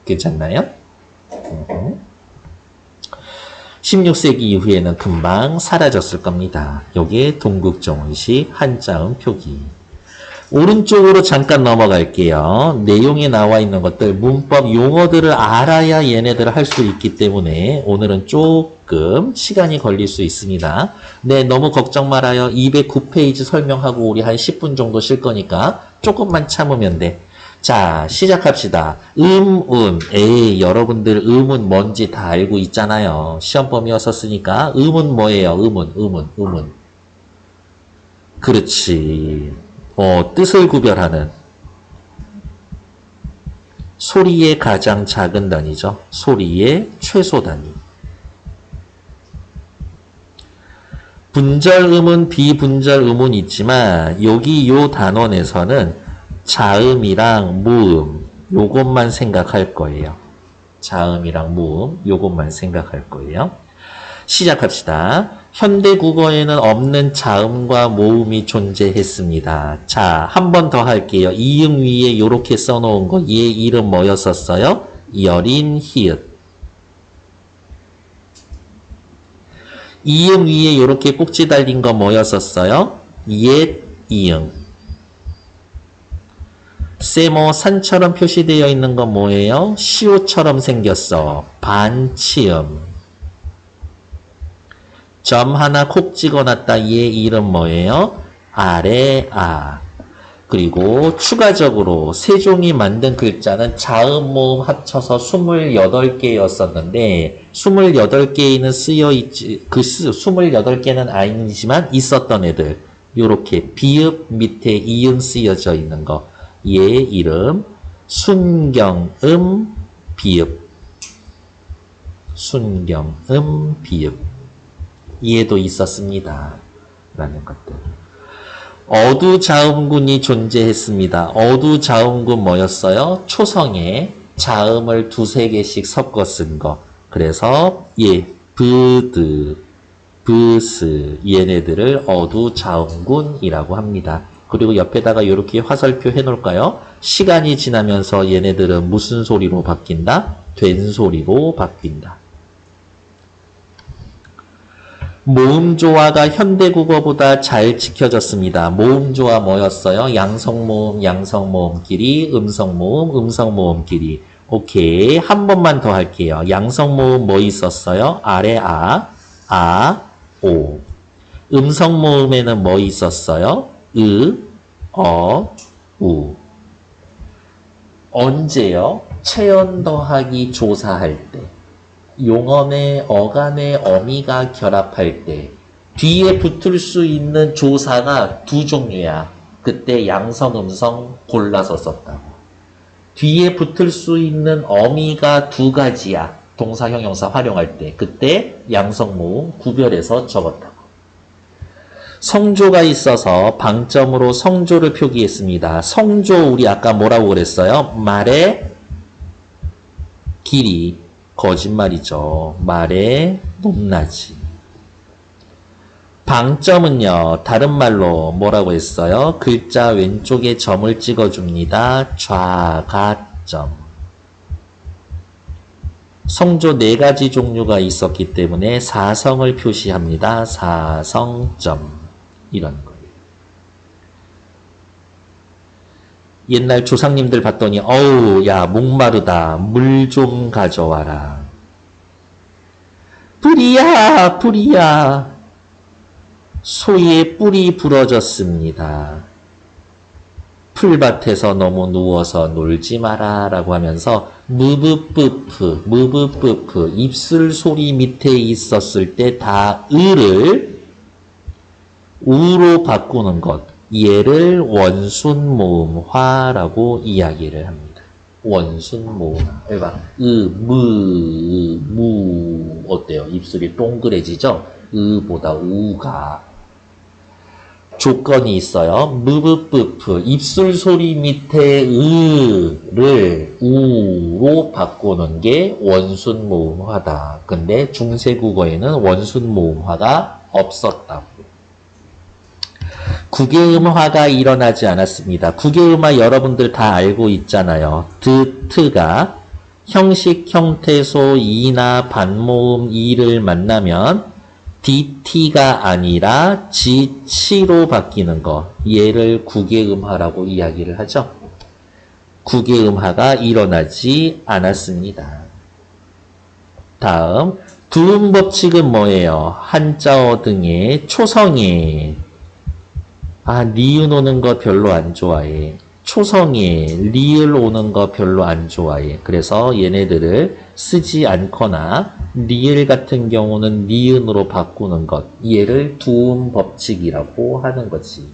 괜찮나요? 16세기 이후에는 금방 사라졌을 겁니다. 요게 동국정원식 한자음 표기. 오른쪽으로 잠깐 넘어갈게요. 내용에 나와 있는 것들, 문법 용어들을 알아야 얘네들을 할 수 있기 때문에 오늘은 조금 시간이 걸릴 수 있습니다. 네, 너무 걱정 말아요. 209페이지 설명하고 우리 한 10분 정도 쉴 거니까 조금만 참으면 돼. 자, 시작합시다. 에이, 여러분들 음은 뭔지 다 알고 있잖아요. 시험 범위였었으니까. 음은 뭐예요? 음은. 그렇지. 뜻을 구별하는 소리의 가장 작은 단위죠. 소리의 최소 단위. 분절음은 비분절음은 있지만 여기 요 단원에서는 자음이랑 무음 요것만 생각할 거예요. 자음이랑 무음 요것만 생각할 거예요. 시작합시다. 현대 국어에는 없는 자음과 모음이 존재했습니다. 자, 한 번 더 할게요. 이응 위에 이렇게 써놓은 거, 얘 이름 뭐였었어요? 여린, 히읗. 이응 위에 이렇게 꼭지 달린 거 뭐였었어요? 옛, 이응. 세모 산처럼 표시되어 있는 건 뭐예요? 시오처럼 생겼어. 반치음. 점 하나 콕 찍어놨다. 얘 이름 뭐예요? 아래아. 그리고 추가적으로 세종이 만든 글자는 자음, 모음 합쳐서 28개였었는데 28개에는 쓰여있지, 그 28개는 아니지만 있었던 애들. 요렇게 비읍 밑에 이응 쓰여져 있는 거. 얘 이름 순경음 비읍. 순경음 비읍. 이해도 있었습니다. 라는 것들. 어두자음군이 존재했습니다. 어두자음군 뭐였어요? 초성에 자음을 두세 개씩 섞어 쓴 거. 그래서 브드, 브스 얘네들을 어두자음군이라고 합니다. 그리고 옆에다가 이렇게 화살표 해놓을까요? 시간이 지나면서 얘네들은 무슨 소리로 바뀐다? 된 소리로 바뀐다. 모음조화가 현대국어보다 잘 지켜졌습니다. 모음조화 뭐였어요? 양성모음, 양성모음끼리, 음성모음, 음성모음끼리. 오케이. 한 번만 더 할게요. 양성모음 뭐 있었어요? 아래 아, 오. 음성모음에는 뭐 있었어요? 우. 언제요? 체언 더하기 조사할 때. 용언의 어간의 어미가 결합할 때 뒤에 붙을 수 있는 조사가 두 종류야. 그때 양성, 음성 골라서 썼다고. 뒤에 붙을 수 있는 어미가 두 가지야. 동사, 형용사 활용할 때. 그때 양성, 모음 구별해서 적었다고. 성조가 있어서 방점으로 성조를 표기했습니다. 성조 우리 아까 뭐라고 그랬어요? 말의 길이. 거짓말이죠. 말의 높낮이. 방점은요. 다른 말로 뭐라고 했어요? 글자 왼쪽에 점을 찍어줍니다. 좌가점. 성조 4가지 종류가 있었기 때문에 사성을 표시합니다. 사성점. 이런 거예요. 옛날 조상님들 봤더니 어우 야 목마르다. 물 좀 가져와라. 불이야. 소의 뿔이 부러졌습니다. 풀밭에서 너무 누워서 놀지 마라 라고 하면서 무브뿌프 입술 소리 밑에 있었을 때 다 을을 우로 바꾸는 것, 얘를 원순모음화라고 이야기를 합니다. 원순모음화. 해봐. 무 어때요? 입술이 동그래지죠? 보다 우가 조건이 있어요. 무브뿌프 입술 소리 밑에 를 우로 바꾸는 게 원순모음화다. 근데 중세국어에는 원순모음화가 없었다고. 국외음화가 일어나지 않았습니다. 국외음화 여러분들 다 알고 있잖아요. 트가 형식, 형태소, 이나 반모음 이를 만나면 DT가 아니라 GC로 바뀌는 거. 얘를 국외음화라고 이야기를 하죠. 국외음화가 일어나지 않았습니다. 다음, 두음법칙은 뭐예요? 한자어 등의 초성에 니은 오는 거 별로 안 좋아해. 초성에 리을 오는 거 별로 안 좋아해. 그래서 얘네들을 쓰지 않거나 리을 같은 경우는 니은으로 바꾸는 것. 얘를 두음 법칙이라고 하는 거지.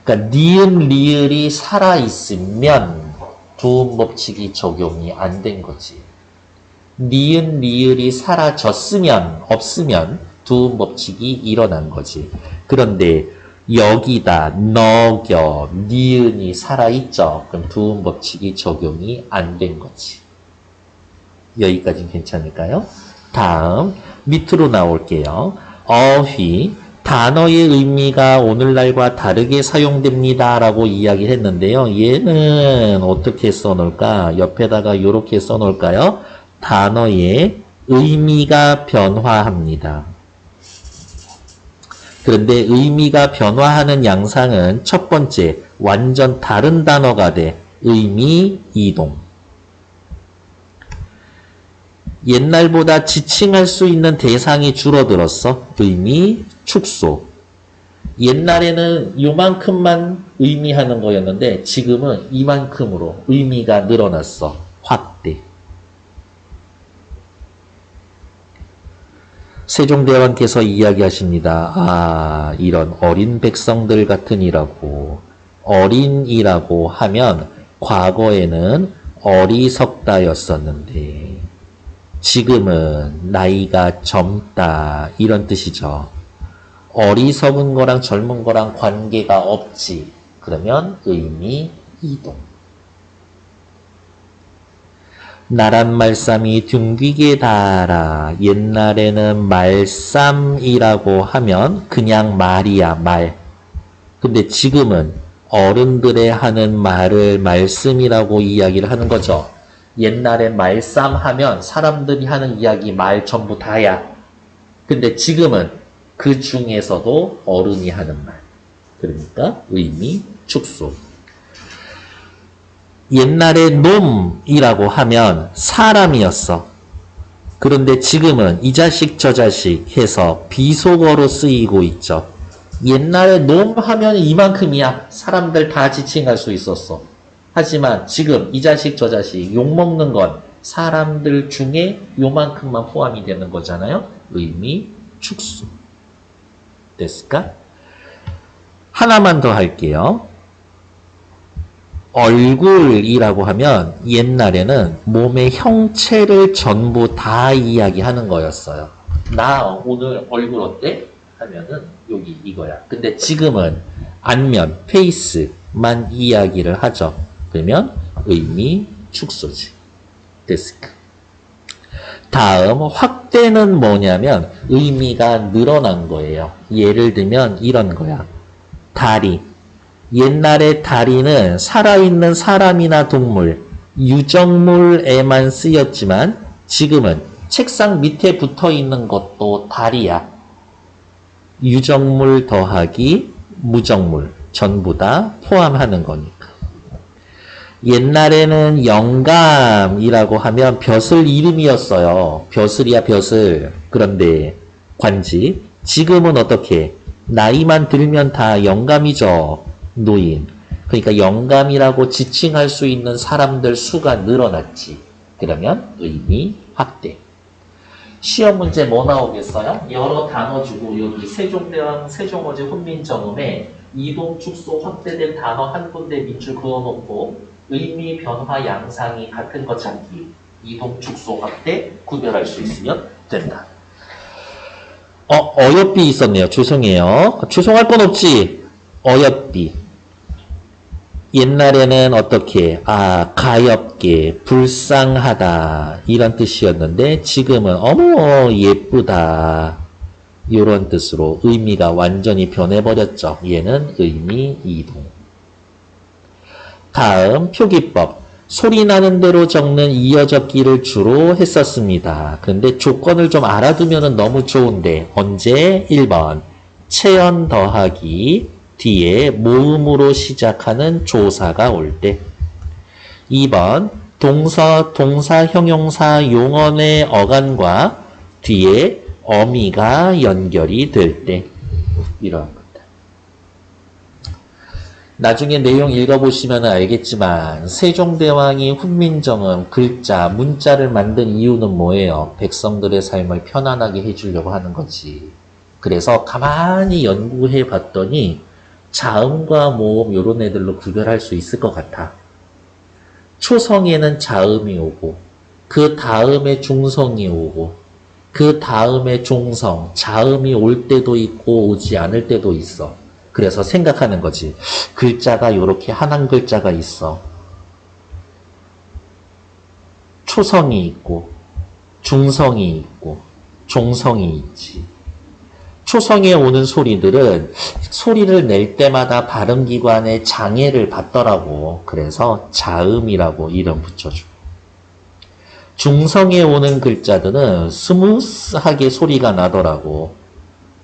그러니까 니은 리을이 살아있으면 두음 법칙이 적용이 안 된 거지. 니은 리을이 사라졌으면 없으면 두음 법칙이 일어난 거지. 그런데 여기다 너겨 니은이 살아있죠. 그럼 두음 법칙이 적용이 안 된 거지. 여기까지는 괜찮을까요? 다음 밑으로 나올게요. 어휘 단어의 의미가 오늘날과 다르게 사용됩니다 라고 이야기를 했는데요. 얘는 어떻게 써놓을까? 옆에다가 이렇게 써놓을까요? 단어의 의미가 변화합니다. 그런데 의미가 변화하는 양상은 첫 번째, 완전 다른 단어가 돼. 의미 이동. 옛날보다 지칭할 수 있는 대상이 줄어들었어. 의미 축소. 옛날에는 요만큼만 의미하는 거였는데 지금은 이만큼으로 의미가 늘어났어. 확대. 세종대왕께서 이야기하십니다. 이런 어린 백성들 같으니라고. 어린이라고 하면 과거에는 어리석다였었는데 지금은 나이가 젊다 이런 뜻이죠. 어리석은 거랑 젊은 거랑 관계가 없지. 그러면 의미 이동. 나란 말쌈이 둥귀게 닿아라. 옛날에는 말쌈이라고 하면 그냥 말이야, 말. 근데 지금은 어른들의 하는 말을 말씀이라고 이야기를 하는 거죠. 옛날에 말쌈 하면 사람들이 하는 이야기 말 전부 다야. 근데 지금은 그 중에서도 어른이 하는 말. 그러니까 의미 축소. 옛날에 놈이라고 하면 사람이었어. 그런데 지금은 이 자식 저 자식 해서 비속어로 쓰이고 있죠. 옛날에 놈 하면 이만큼이야. 사람들 다 지칭할 수 있었어. 하지만 지금 이 자식 저 자식 욕먹는 건 사람들 중에 요만큼만 포함이 되는 거잖아요. 의미 축소. 됐을까? 하나만 더 할게요. 얼굴이라고 하면 옛날에는 몸의 형체를 전부 다 이야기하는 거였어요. 나 오늘 얼굴 어때? 하면은 여기 이거야. 근데 지금은 안면, 페이스만 이야기를 하죠. 그러면 의미 축소지. 됐을까? 다음 확대는 뭐냐면 의미가 늘어난 거예요. 예를 들면 이런 거야. 다리. 옛날에 다리는 살아있는 사람이나 동물, 유적물에만 쓰였지만 지금은 책상 밑에 붙어 있는 것도 다리야. 유적물 더하기 무적물 전부 다 포함하는 거니까. 옛날에는 영감이라고 하면 벼슬 이름이었어요. 벼슬이야 벼슬. 그런데 관지. 지금은 어떻게? 나이만 들면 다 영감이죠. 노인. 그러니까 영감이라고 지칭할 수 있는 사람들 수가 늘어났지. 그러면 의미 확대. 시험 문제 뭐 나오겠어요? 여러 단어 주고 여기 세종대왕 세종어제 훈민정음에 이동 축소 확대된 단어 한 군데 밑줄 그어놓고 의미 변화 양상이 같은 거 찾기. 이동 축소 확대 구별할 수 있으면 된다. 어여삐 있었네요. 죄송해요. 죄송할 건 없지. 어여삐. 옛날에는 어떻게, 가엽게, 불쌍하다, 이런 뜻이었는데, 지금은, 어머, 예쁘다, 이런 뜻으로 의미가 완전히 변해버렸죠. 얘는 의미 이동. 다음, 표기법. 소리 나는 대로 적는 이어적기를 주로 했었습니다. 근데 조건을 좀 알아두면 너무 좋은데, 언제? 1번. 체연 더하기. 뒤에 모음으로 시작하는 조사가 올 때. 2번 동사, 형용사, 용언의 어간과 뒤에 어미가 연결이 될 때. 이런 것들. 나중에 내용 읽어보시면 알겠지만 세종대왕이 훈민정음 글자, 문자를 만든 이유는 뭐예요? 백성들의 삶을 편안하게 해주려고 하는 거지. 그래서 가만히 연구해 봤더니 자음과 모음 이런 애들로 구별할 수 있을 것 같아. 초성에는 자음이 오고 그 다음에 중성이 오고 그 다음에 종성, 자음이 올 때도 있고 오지 않을 때도 있어. 그래서 생각하는 거지. 글자가 이렇게 한한 글자가 있어. 초성이 있고 중성이 있고 종성이 있지. 초성에 오는 소리들은 소리를 낼 때마다 발음기관에 장애를 받더라고. 그래서 자음이라고 이름 붙여주고. 중성에 오는 글자들은 스무스하게 소리가 나더라고.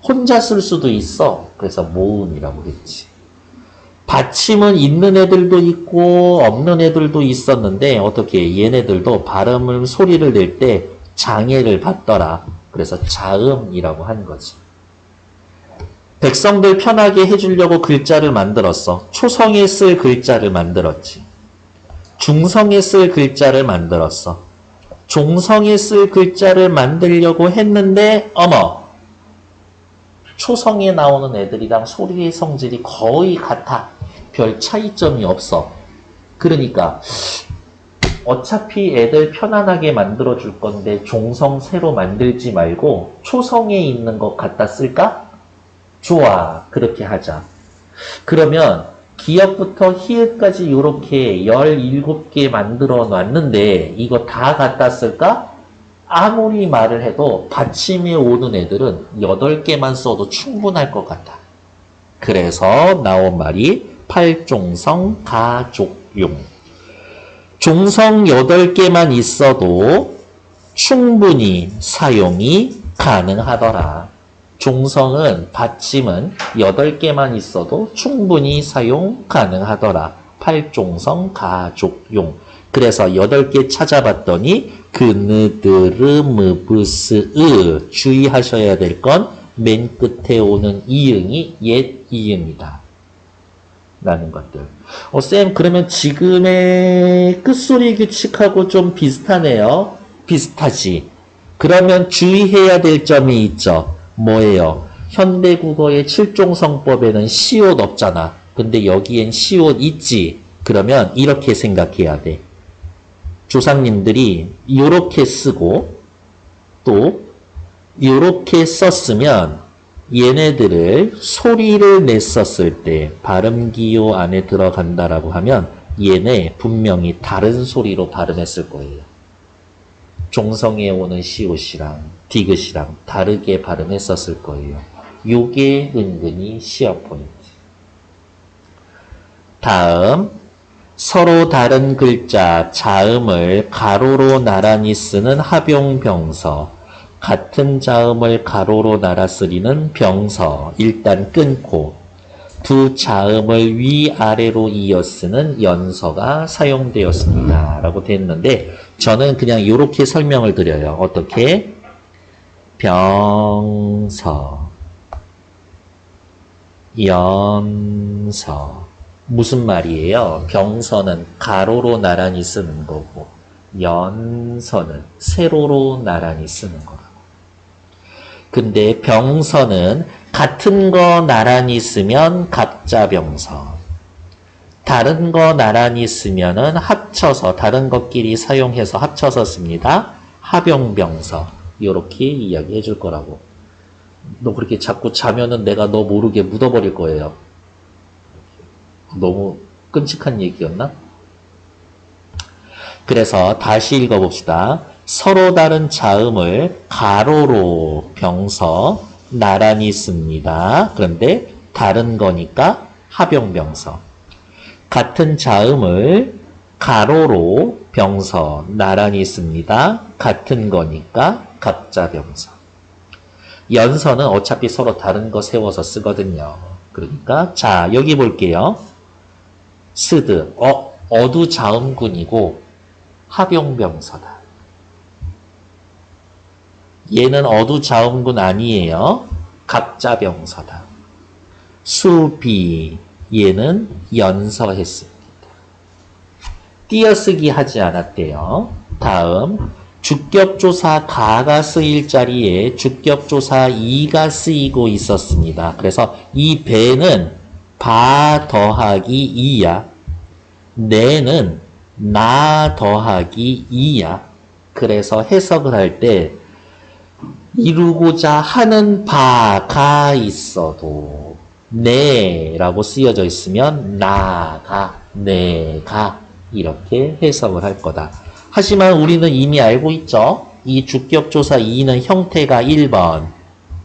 혼자 쓸 수도 있어. 그래서 모음이라고 했지. 받침은 있는 애들도 있고 없는 애들도 있었는데 어떻게 얘네들도 발음을 소리를 낼 때 장애를 받더라. 그래서 자음이라고 한 거지. 백성들 편하게 해주려고 글자를 만들었어. 초성에 쓸 글자를 만들었지. 중성에 쓸 글자를 만들었어. 종성에 쓸 글자를 만들려고 했는데 어머, 초성에 나오는 애들이랑 소리의 성질이 거의 같아. 별 차이점이 없어. 그러니까 어차피 애들 편안하게 만들어줄 건데 종성 새로 만들지 말고 초성에 있는 것 갖다 쓸까? 좋아. 그렇게 하자. 그러면 기역부터 히읗까지 이렇게 17개 만들어 놨는데 이거 다 갖다 쓸까? 아무리 말을 해도 받침에 오는 애들은 8개만 써도 충분할 것 같아. 그래서 나온 말이 팔종성 가족용. 종성 8개만 있어도 충분히 사용이 가능하더라. 종성은 받침은 8개만 있어도 충분히 사용 가능하더라. 팔종성 가족용. 그래서 8개 찾아봤더니 그느드르 무브스으 주의하셔야 될 건 맨 끝에 오는 이응이 옛 이응이다. 라는 것들. 쌤, 그러면 지금의 끝소리 규칙하고 좀 비슷하네요. 비슷하지. 그러면 주의해야 될 점이 있죠. 뭐예요? 현대국어의 7종성법에는 시옷 없잖아. 근데 여기엔 시옷 있지. 그러면 이렇게 생각해야 돼. 조상님들이 이렇게 쓰고 또 이렇게 썼으면 얘네들을 소리를 냈었을 때 발음기호 안에 들어간다라고 하면 얘네 분명히 다른 소리로 발음했을 거예요. 종성에 오는 시옷이랑 디귿이랑 다르게 발음했었을 거예요. 요게 은근히 시험 포인트. 다음, 서로 다른 글자 자음을 가로로 나란히 쓰는 합용병서. 같은 자음을 가로로 날아 쓰리는 병서. 일단 끊고 두 자음을 위아래로 이어 쓰는 연서가 사용되었습니다. 라고 됐는데 저는 그냥 이렇게 설명을 드려요. 어떻게? 병서. 연서. 무슨 말이에요? 병서는 가로로 나란히 쓰는 거고, 연서는 세로로 나란히 쓰는 거라고. 근데 병서는 같은 거 나란히 쓰면 갑자병서. 다른 거 나란히 쓰면은 합쳐서, 다른 것끼리 사용해서 합쳐서 씁니다. 합용병서. 요렇게 이야기해 줄 거라고. 너 그렇게 자꾸 자면은 내가 너 모르게 묻어버릴 거예요. 너무 끔찍한 얘기였나? 그래서 다시 읽어봅시다. 서로 다른 자음을 가로로 병서 나란히 씁니다. 그런데 다른 거니까 합용병서. 같은 자음을 가로로 병서 나란히 씁니다. 같은 거니까 갑자병서. 연서는 어차피 서로 다른 거 세워서 쓰거든요. 그러니까 자 여기 볼게요. 스드 어두자음군이고 합용병서다. 얘는 어두자음군 아니에요. 갑자병서다. 수비 얘는 연서했습니다. 띄어쓰기 하지 않았대요. 다음 주격조사 가가 쓰일 자리에 주격조사 이가 쓰이고 있었습니다. 그래서 이 배는 바 더하기 이야. 내는 나 더하기 이야. 그래서 해석을 할 때 이루고자 하는 바가 있어도 내라고 쓰여져 있으면 나가, 내가 이렇게 해석을 할 거다. 하지만 우리는 이미 알고 있죠. 이 주격조사 2는 형태가 1번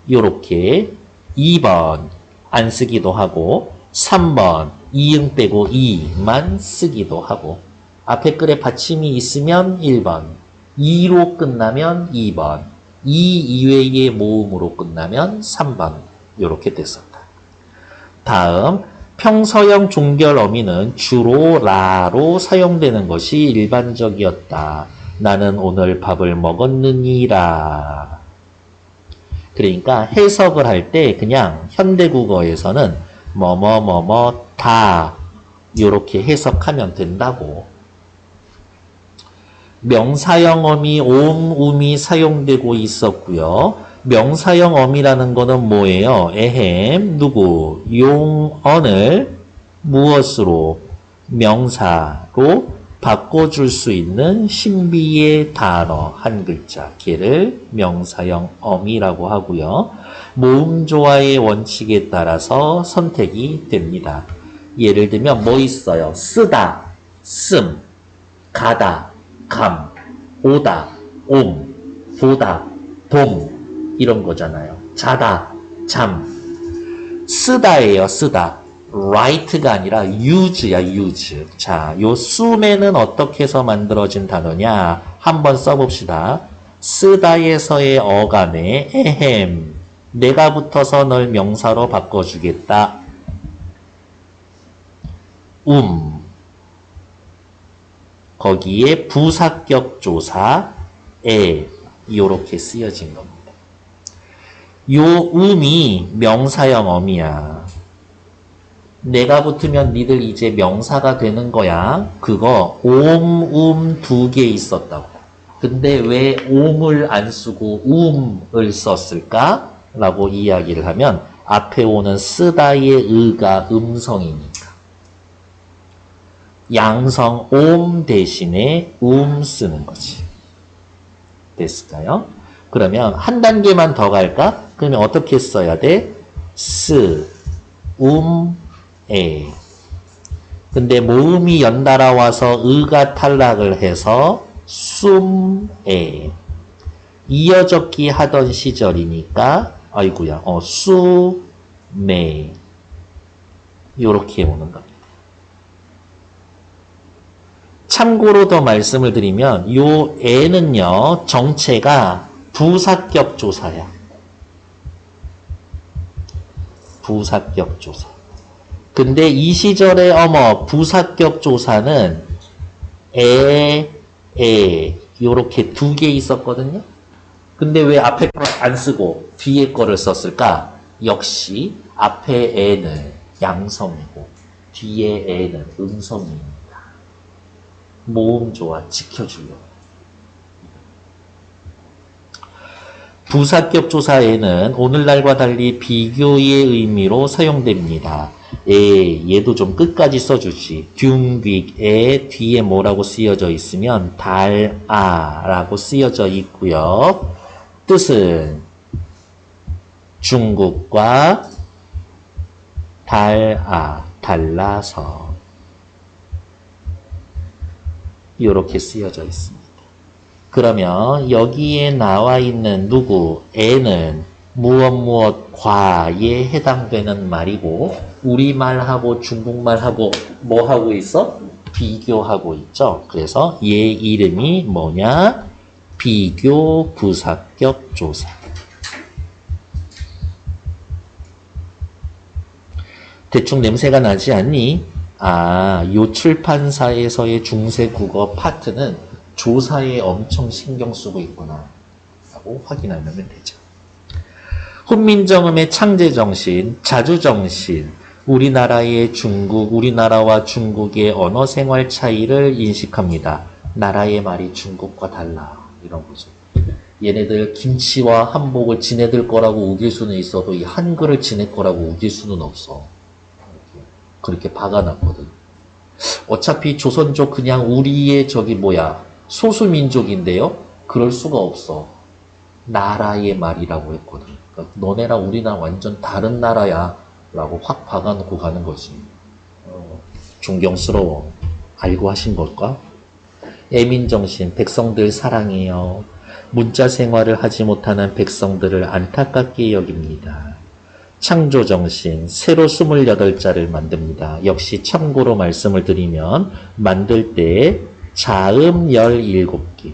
요렇게 2번 안 쓰기도 하고 3번 이응 빼고 2만 쓰기도 하고 앞에 글에 받침이 있으면 1번 2로 끝나면 2번 2 이외의 모음으로 끝나면 3번 요렇게 됐었다. 다음 평서형 종결 어미는 주로 라로 사용되는 것이 일반적이었다. 나는 오늘 밥을 먹었느니라. 그러니까 해석을 할 때 그냥 현대국어에서는 뭐뭐뭐뭐 다 이렇게 해석하면 된다고. 명사형 어미 옴음이 사용되고 있었고요. 명사형 어미라는 거는 뭐예요? 에헴, 누구? 용언을 무엇으로? 명사로 바꿔줄 수 있는 신비의 단어 한 글자. 걔를 명사형 어미라고 하고요. 모음 조화의 원칙에 따라서 선택이 됩니다. 예를 들면 뭐 있어요? 쓰다, 씀, 가다, 감, 오다, 옴, 보다, 봄 이런 거잖아요. 자다, 잠. 쓰다예요, 쓰다. write가 아니라 use야, use. 자, 요 숨에는 어떻게 해서 만들어진 단어냐? 한번 써봅시다. 쓰다에서의 어간에 에헴. 내가 붙어서 널 명사로 바꿔주겠다. 거기에 부사격 조사, 요렇게 쓰여진 겁니다. 요 음이 명사형 어미야. 내가 붙으면 니들 이제 명사가 되는 거야. 그거 옴, 두 개 있었다고. 근데 왜 옴을 안 쓰고 음을 썼을까? 라고 이야기를 하면 앞에 오는 쓰다의 의가 음성이니까. 양성 옴 대신에 쓰는 거지. 됐을까요? 그러면 한 단계만 더 갈까? 그러면 어떻게 써야 돼? 스, 에. 근데 모음이 연달아 와서 의가 탈락을 해서 숨에. 이어적기 하던 시절이니까 아이고야, 수메. 요렇게 오는 겁니다. 참고로 더 말씀을 드리면 요 애는요 정체가 부사격 조사야. 부사격 조사. 근데 이 시절의 부사격 조사는 요렇게 두 개 있었거든요. 근데 왜 앞에 거 안 쓰고 뒤에 거를 썼을까? 역시 앞에 에는 양성이고 뒤에 에는 음성입니다. 모음 조화 지켜주려고. 부사격 조사에는 오늘날과 달리 비교의 의미로 사용됩니다. 얘도 좀 끝까지 써주지. 듀빅에 뒤에 뭐라고 쓰여져 있으면 달아라고 쓰여져 있고요. 뜻은 중국과 달라서 이렇게 쓰여져 있습니다. 그러면 여기에 나와 있는 누구, 애는 무엇 과에 해당되는 말이고 우리말하고 중국말하고 뭐 하고 있어? 비교하고 있죠. 그래서 얘 이름이 뭐냐? 비교 부사격 조사. 대충 냄새가 나지 않니? 요 출판사에서의 중세국어 파트는 조사에 엄청 신경 쓰고 있구나 라고 확인하면 되죠. 훈민정음의 창제정신, 자주정신, 우리나라와 중국의 언어 생활 차이를 인식합니다. 나라의 말이 중국과 달라 이런 거죠. 얘네들 김치와 한복을 지네들 거라고 우길 수는 있어도 이 한글을 지네 거라고 우길 수는 없어. 그렇게 박아놨거든. 어차피 조선족 그냥 우리의 소수민족인데요. 그럴 수가 없어. 나라의 말이라고 했거든. 그러니까 너네랑 우리랑 완전 다른 나라야 라고 확 박아놓고 가는 거지. 존경스러워. 알고 하신 걸까? 애민정신, 백성들 사랑해요. 문자 생활을 하지 못하는 백성들을 안타깝게 여깁니다. 창조정신, 새로 28자를 만듭니다. 역시 참고로 말씀을 드리면 만들 때 자음 17개,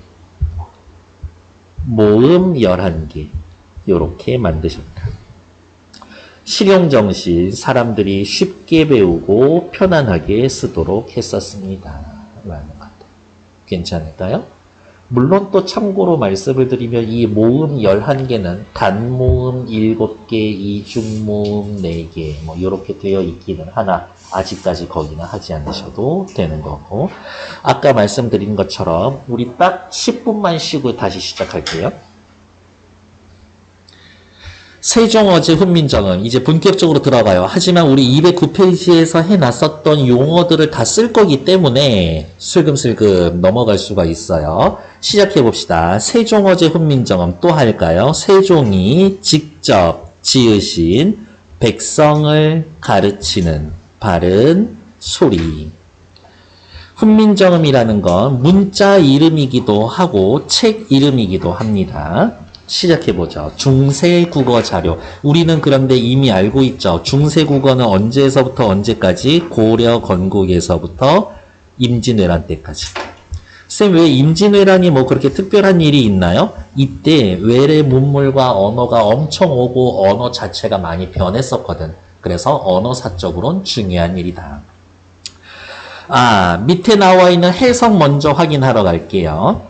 모음 11개 이렇게 만드셨다. 실용정신, 사람들이 쉽게 배우고 편안하게 쓰도록 했었습니다. 라는 것. 괜찮을까요? 물론 또 참고로 말씀을 드리면 이 모음 11개는 단모음 7개, 이중모음 4개 뭐 이렇게 되어 있기는 하나 아직까지 거기는 하지 않으셔도 되는 거고 아까 말씀드린 것처럼 우리 딱 10분만 쉬고 다시 시작할게요. 세종어제 훈민정음 이제 본격적으로 들어가요. 하지만 우리 209페이지에서 해놨었던 용어들을 다 쓸 거기 때문에 슬금슬금 넘어갈 수가 있어요. 시작해 봅시다. 세종어제 훈민정음 또 할까요? 세종이 직접 지으신 백성을 가르치는 바른 소리. 훈민정음이라는 건 문자 이름이기도 하고 책 이름이기도 합니다. 시작해보죠. 중세국어 자료. 우리는 그런데 이미 알고 있죠. 중세국어는 언제서부터 언제까지? 고려 건국에서부터 임진왜란 때까지. 쌤, 왜 임진왜란이 뭐 그렇게 특별한 일이 있나요? 이때 외래 문물과 언어가 엄청 오고 언어 자체가 많이 변했었거든. 그래서 언어사적으로는 중요한 일이다. 밑에 나와 있는 해석 먼저 확인하러 갈게요.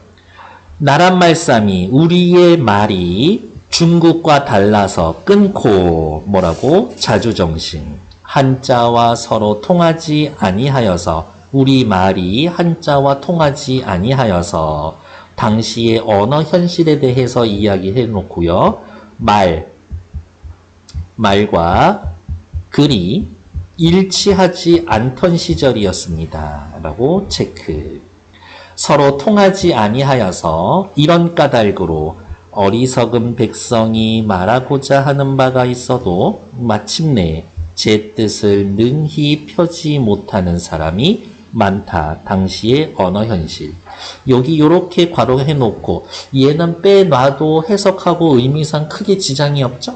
나란말싸미 우리의 말이 중국과 달라서 끊고 뭐라고? 자주정신 한자와 서로 통하지 아니하여서 우리 말이 한자와 통하지 아니하여서 당시의 언어 현실에 대해서 이야기해 놓고요. 말과 글이 일치하지 않던 시절이었습니다. 라고 체크. 서로 통하지 아니하여서 이런 까닭으로 어리석은 백성이 말하고자 하는 바가 있어도 마침내 제 뜻을 능히 펴지 못하는 사람이 많다. 당시의 언어 현실. 여기 이렇게 괄호해 놓고 얘는 빼놔도 해석하고 의미상 크게 지장이 없죠?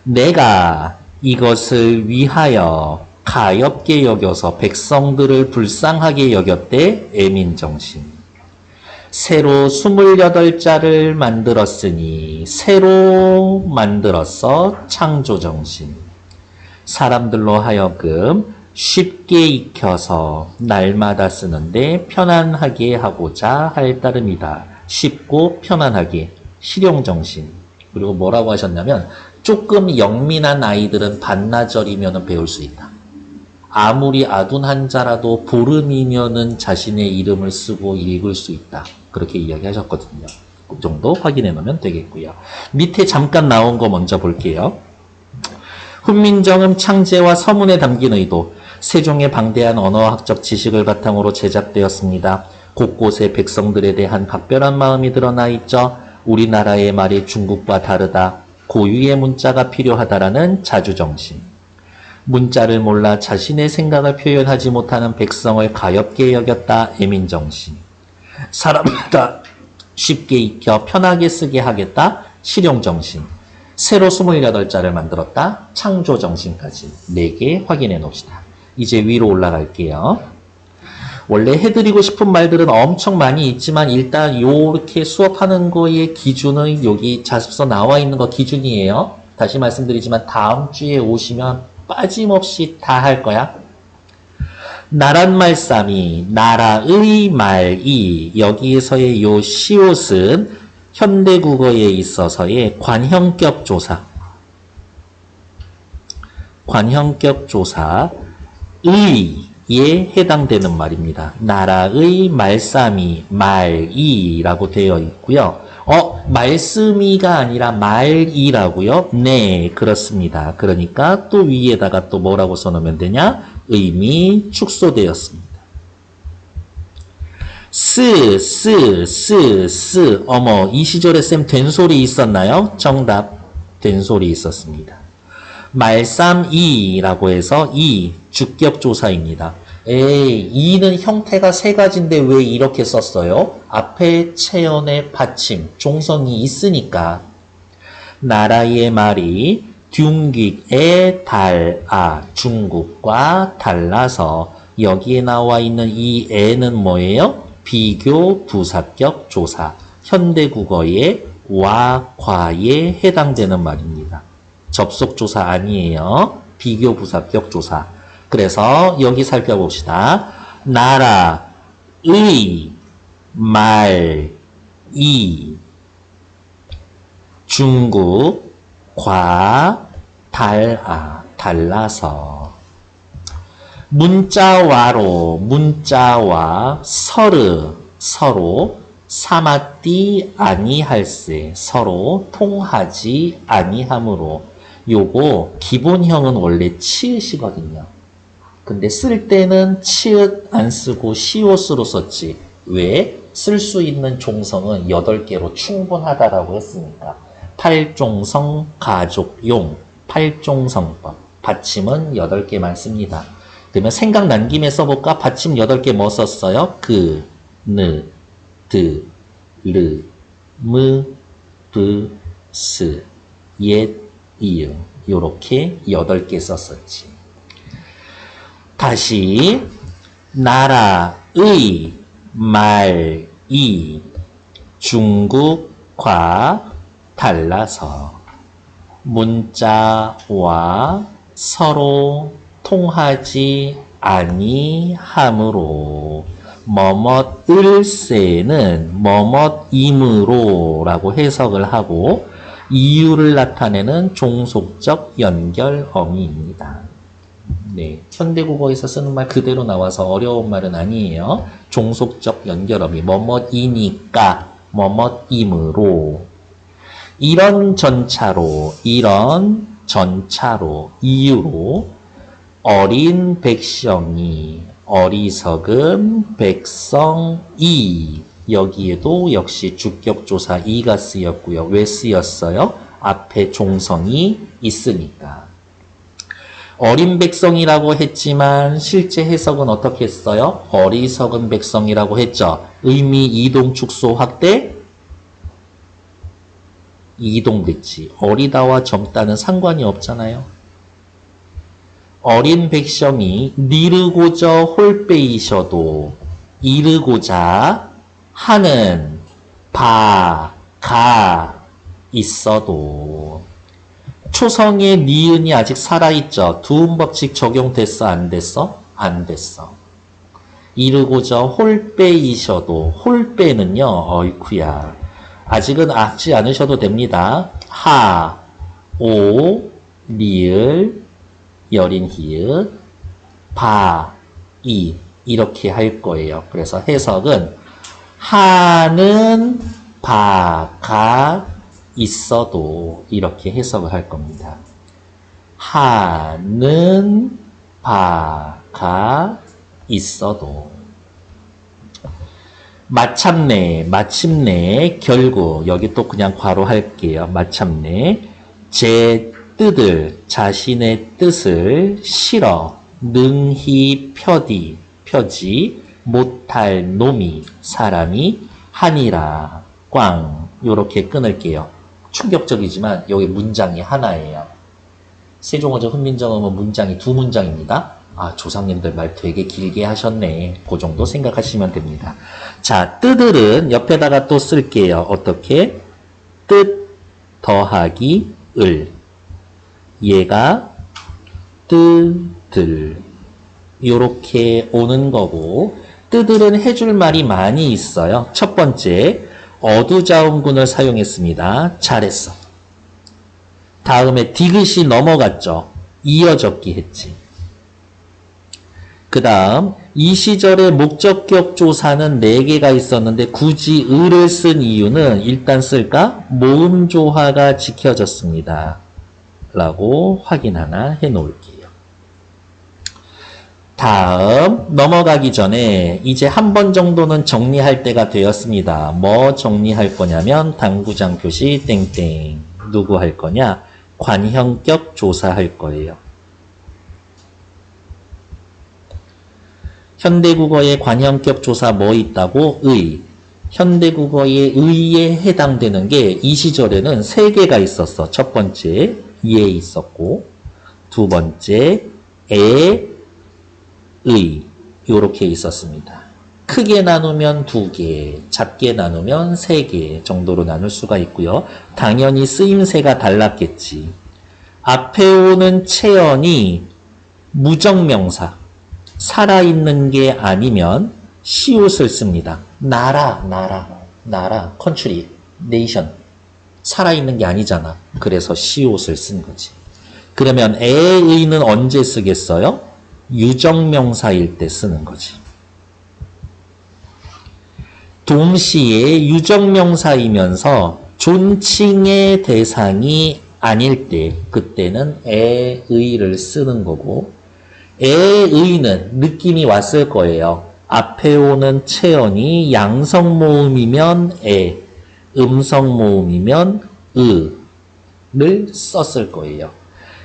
내가 이것을 위하여 가엾게 여겨서 백성들을 불쌍하게 여겼대. 애민정신. 새로 28자를 만들었으니 새로 만들었어. 창조정신. 사람들로 하여금 쉽게 익혀서 날마다 쓰는데 편안하게 하고자 할 따름이다. 쉽고 편안하게. 실용정신. 그리고 뭐라고 하셨냐면 조금 영민한 아이들은 반나절이면 배울 수 있다. 아무리 아둔한 자라도 보름이면은 자신의 이름을 쓰고 읽을 수 있다. 그렇게 이야기하셨거든요. 그 정도 확인해 놓으면 되겠고요. 밑에 잠깐 나온 거 먼저 볼게요. 훈민정음 창제와 서문에 담긴 의도, 세종의 방대한 언어학적 지식을 바탕으로 제작되었습니다. 곳곳에 백성들에 대한 각별한 마음이 드러나 있죠. 우리나라의 말이 중국과 다르다. 고유의 문자가 필요하다라는 자주정신. 문자를 몰라 자신의 생각을 표현하지 못하는 백성을 가엾게 여겼다. 애민정신. 사람보다 쉽게 익혀 편하게 쓰게 하겠다. 실용정신. 새로 28자를 만들었다. 창조정신까지 4개 확인해 놓읍시다. 이제 위로 올라갈게요. 원래 해드리고 싶은 말들은 엄청 많이 있지만 일단 이렇게 수업하는 거의 기준은 여기 자습서 나와 있는 거 기준이에요. 다시 말씀드리지만 다음 주에 오시면 빠짐없이 다 할 거야. 나란 말싸미, 나라의 말이 여기에서의 요 시옷은 현대국어에 있어서의 관형격 조사. 관형격 조사. 의에 해당되는 말입니다. 나라의 말싸미, 말이라고 되어 있고요. 말씀이가 아니라 말이라고요? 네, 그렇습니다. 그러니까 또 위에다가 또 뭐라고 써놓으면 되냐? 의미 축소되었습니다. 어머, 이 시절에 쌤 된소리 있었나요? 정답, 된소리 있었습니다. 말쌈이라고 해서 주격조사입니다. 이는 형태가 3가지인데 왜 이렇게 썼어요? 앞에 체연의 받침, 종성이 있으니까. 나라의 말이 둥깃에 달아, 중국과 달라서 여기에 나와 있는 이 애는 뭐예요? 비교 부사격 조사, 현대국어의 와, 과에 해당되는 말입니다. 접속조사 아니에요. 비교 부사격 조사. 그래서 여기 살펴봅시다. 나라의 말이 중국과 달라서 문자와 서로 사마띠 아니할세, 서로 통하지 아니함으로. 요거 기본형은 원래 치읓이거든요. 근데 쓸 때는 치읓 안 쓰고 시옷으로 썼지. 왜? 쓸 수 있는 종성은 8개로 충분하다라고 했으니까. 팔종성, 가족용, 팔종성법. 받침은 8개만 씁니다. 그러면 생각난 김에 써볼까? 받침 8개 뭐 썼어요? 그, 느, 드, 르, 무, 브, 스, 옛, 이응. 요렇게 8개 썼었지. 다시 나라의 말이 중국과 달라서 문자와 서로 통하지 아니함으로 뭐뭇을세는 뭐뭇이므로 라고 해석을 하고 이유를 나타내는 종속적 연결어미입니다. 네, 현대국어에서 쓰는 말 그대로 나와서 어려운 말은 아니에요. 종속적 연결어미, 뭐뭇이니까, 뭐뭇이므로. 이런 전차로, 이유로 어린 백성이, 어리석은 백성이, 여기에도 역시 주격조사 이가 쓰였고요. 왜 쓰였어요? 앞에 종성이 있으니까. 어린 백성이라고 했지만 실제 해석은 어떻게 했어요? 어리석은 백성이라고 했죠. 의미 이동 축소 확대 이동됐지. 어리다와 젊다는 상관이 없잖아요. 어린 백성이 니르고저 홀빼이셔도 이르고자 하는 바가 있어도 초성의 니은이 아직 살아있죠. 두음법칙 적용됐어? 안 됐어? 안 됐어. 이르고저 홀빼이셔도 홀빼는요. 어이쿠야. 아직은 악지 않으셔도 됩니다. 오, 리을, 여린 히읗, 바, 이 이렇게 할 거예요. 그래서 해석은 하는 바가 있어도 이렇게 해석을 할 겁니다. 하는 바가 있어도 마침내, 결국 여기 또 그냥 괄호 할게요. 마침내 제 뜻을 자신의 뜻을 실어 능히 펴지 못할 놈이 사람이 하니라 꽝 요렇게 끊을게요. 충격적이지만 여기 문장이 하나예요. 세종어조 훈민정음은 문장이 두 문장입니다. 아, 조상님들 말 되게 길게 하셨네. 그 정도 생각하시면 됩니다. 자, 뜻을은 옆에다가 또 쓸게요. 어떻게? 뜻 더하기 을. 얘가 뜻을. 요렇게 오는 거고, 뜻을은 해줄 말이 많이 있어요. 첫 번째, 어두자음군을 사용했습니다. 잘했어. 다음에 디귿이 넘어갔죠. 이어적기 했지. 그 다음 이 시절에 목적격 조사는 4개가 있었는데 굳이 을을 쓴 이유는 일단 쓸까? 모음조화가 지켜졌습니다. 라고 확인 하나 해놓을게요. 다음 넘어가기 전에 이제 한 번 정도는 정리할 때가 되었습니다. 뭐 정리할 거냐면 당구장 표시 땡땡. 누구 할 거냐? 관형격 조사할 거예요. 현대국어의 관형격 조사 뭐 있다고? 의. 현대국어의 의에 해당되는 게 이 시절에는 3개가 있었어. 첫 번째, 예 있었고, 두 번째, 의, 요렇게 있었습니다. 크게 나누면 2개, 작게 나누면 3개 정도로 나눌 수가 있고요. 당연히 쓰임새가 달랐겠지. 앞에 오는 체언이 무정명사, 살아있는 게 아니면 시옷을 씁니다. 나라, 컨트리, 네이션. 살아있는 게 아니잖아. 그래서 시옷을 쓴 거지. 그러면 에의는 언제 쓰겠어요? 유정명사일 때 쓰는 거지. 동시에 유정명사이면서 존칭의 대상이 아닐 때 그때는 에의를 쓰는 거고 에의는 느낌이 왔을 거예요. 앞에 오는 체언이 양성모음이면 에, 음성모음이면 으를 썼을 거예요.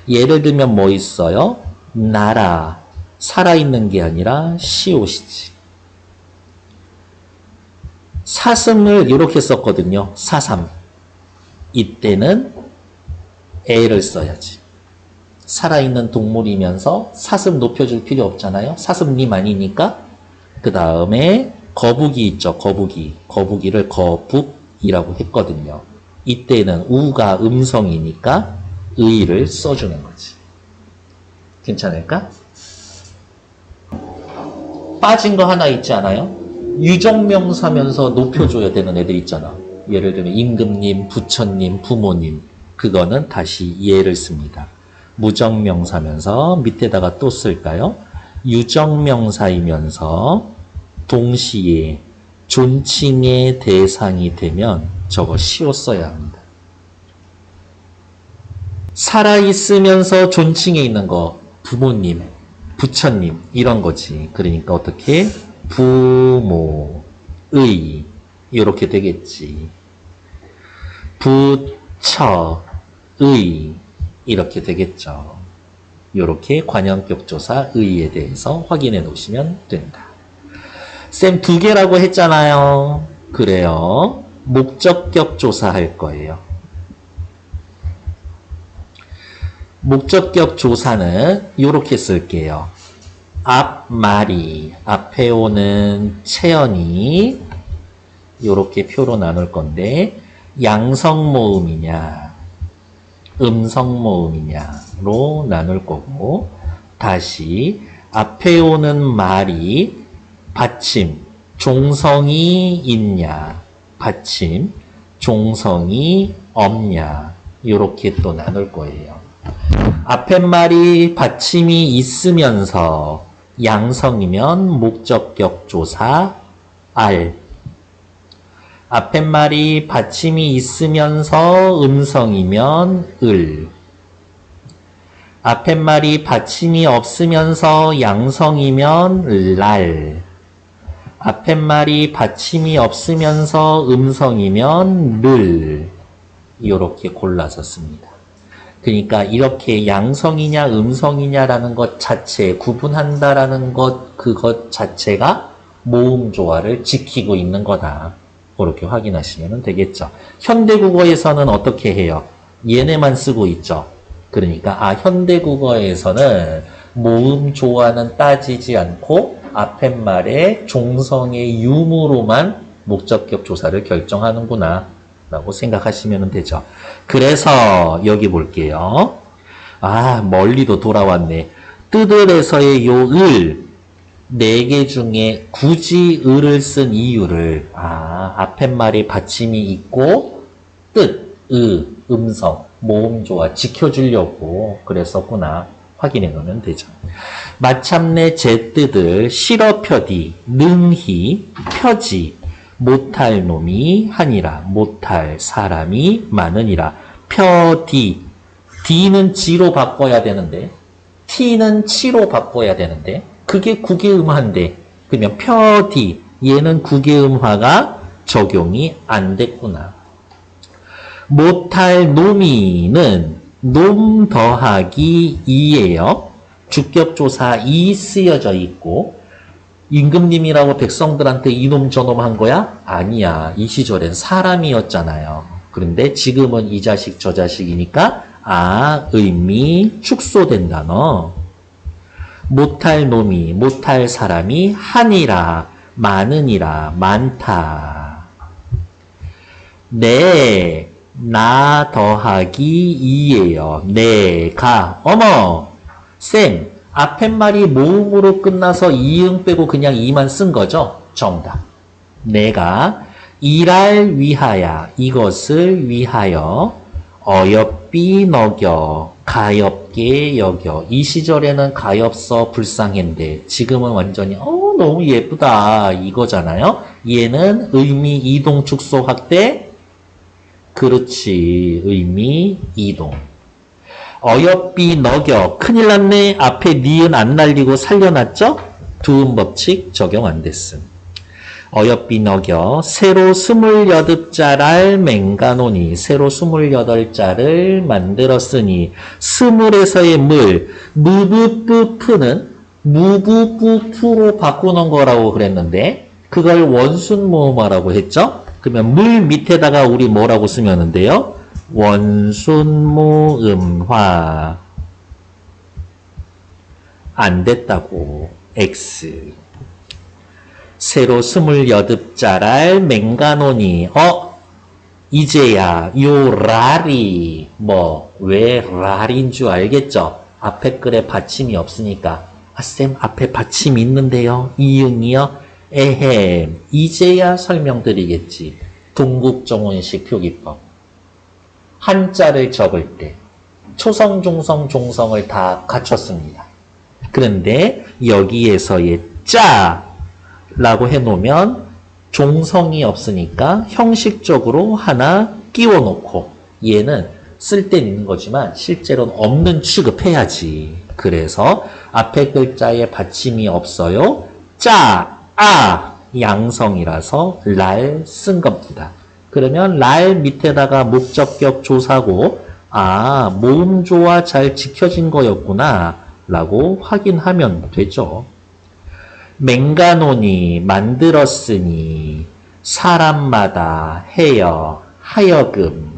예를 들면 뭐 있어요? 나라, 살아있는 게 아니라 시옷이지. 사슴을 이렇게 썼거든요. 사삼. 이때는 에를 써야지. 살아있는 동물이면서 사슴 높여줄 필요 없잖아요. 사슴님 아니니까. 그 다음에 거북이 있죠. 거북이를 거북이라고 했거든요. 이때는 우가 음성이니까 의를 써주는 거지. 괜찮을까? 빠진 거 하나 있지 않아요? 유정명사면서 높여줘야 되는 애들 있잖아. 예를 들면 임금님, 부처님, 부모님. 그거는 다시 예를 씁니다. 무정명사면서 밑에다가 또 쓸까요? 유정명사이면서 동시에 존칭의 대상이 되면 저거 시옷 써야 합니다. 살아있으면서 존칭에 있는 거 부모님, 부처님 이런 거지. 그러니까 어떻게? 부모의 이렇게 되겠지. 부처의 이렇게 되겠죠. 이렇게 관형격 조사 의에 대해서 확인해 놓으시면 된다. 쌤 2개라고 했잖아요. 그래요. 목적격 조사할 거예요. 목적격 조사는 이렇게 쓸게요. 앞말이, 앞에 오는 체언이 이렇게 표로 나눌 건데 양성모음이냐 음성모음이냐로 나눌 거고 다시 앞에 오는 말이 받침, 종성이 있냐 받침, 종성이 없냐 요렇게 또 나눌 거예요. 앞에 말이 받침이 있으면서 양성이면 목적격 조사 알. 앞에 말이 받침이 있으면서 음성이면 을. 앞에 말이 받침이 없으면서 양성이면 랄. 앞에 말이 받침이 없으면서 음성이면 를. 이렇게 골라서 씁니다. 그러니까 이렇게 양성이냐 음성이냐라는 것 자체, 구분한다라는 것, 그것 자체가 모음 조화를 지키고 있는 거다. 그렇게 확인하시면 되겠죠. 현대국어에서는 어떻게 해요? 얘네만 쓰고 있죠. 그러니까 현대국어에서는 모음 조화는 따지지 않고 앞에 말의 종성의 유무로만 목적격 조사를 결정하는구나 라고 생각하시면 되죠. 그래서 여기 볼게요. 멀리도 돌아왔네. 뜨들에서의 요 을, 4개 중에 굳이 을을 쓴 이유를, 앞에 말이 받침이 있고, 뜻, 음성, 모음 조화 지켜주려고 그랬었구나. 확인해 놓으면 되죠. 마참내 제 뜻을 실어펴디, 능히, 펴지, 못할 놈이 하니라. 못할 사람이 많으니라. 펴디. D는 G로 바꿔야 되는데, T는 치로 바꿔야 되는데, 그게 국외음화인데, 그러면 펴디. 얘는 국외음화가 적용이 안 됐구나. 못할 놈이는 놈 더하기 2예요. 주격조사 2 쓰여져 있고, 임금님이라고 백성들한테 이놈 저놈 한 거야? 아니야. 이 시절엔 사람이었잖아요. 그런데 지금은 이 자식 저 자식이니까 의미 축소된 단어. 못할 놈이, 못할 사람이 하니라, 많으니라, 많다. 네, 나 더하기 2예요. 내가. 어머, 쌤. 앞에 말이 모음으로 끝나서 이응 빼고 그냥 이만 쓴 거죠? 정답. 내가 일할 위하여, 이것을 위하여 어여삐 너겨, 가엾게 여겨. 이 시절에는 가엾어 불쌍한데 지금은 완전히 너무 예쁘다 이거잖아요. 얘는 의미 이동 축소 확대. 그렇지. 의미 이동. 어여삐 너겨. 큰일 났네. 앞에 니은 안 날리고 살려놨죠? 두음 법칙 적용 안 됐음. 어여삐 너겨. 새로 28자랄 맹가노니. 새로 28자를 만들었으니. 스물에서의 물. 무부뿌푸는 무부뿌푸로 바꾸는 거라고 그랬는데 그걸 원순모음화라고 했죠? 그러면 물 밑에다가 우리 뭐라고 쓰면 돼요? 원순모음화. 안 됐다고. X. 새로 28자랄 맹가노니. 이제야 요 랄이 왜 랄인 줄 알겠죠? 앞에 글에 받침이 없으니까. 쌤 앞에 받침이 있는데요. 이응이요? 에헴. 이제야 설명드리겠지. 동국정원식 표기법. 한자를 적을 때 초성, 중성, 종성을 다 갖췄습니다. 그런데 여기에서의 짜라고 해놓으면 종성이 없으니까 형식적으로 하나 끼워놓고 얘는 쓸 땐 있는 거지만 실제로는 없는 취급해야지. 그래서 앞에 글자에 받침이 없어요. 양성이라서 랄 쓴 겁니다. 그러면 랄 밑에다가 목적격 조사고 모음 조화 잘 지켜진 거였구나 라고 확인하면 되죠. 맹가노니 만들었으니 사람마다 하여금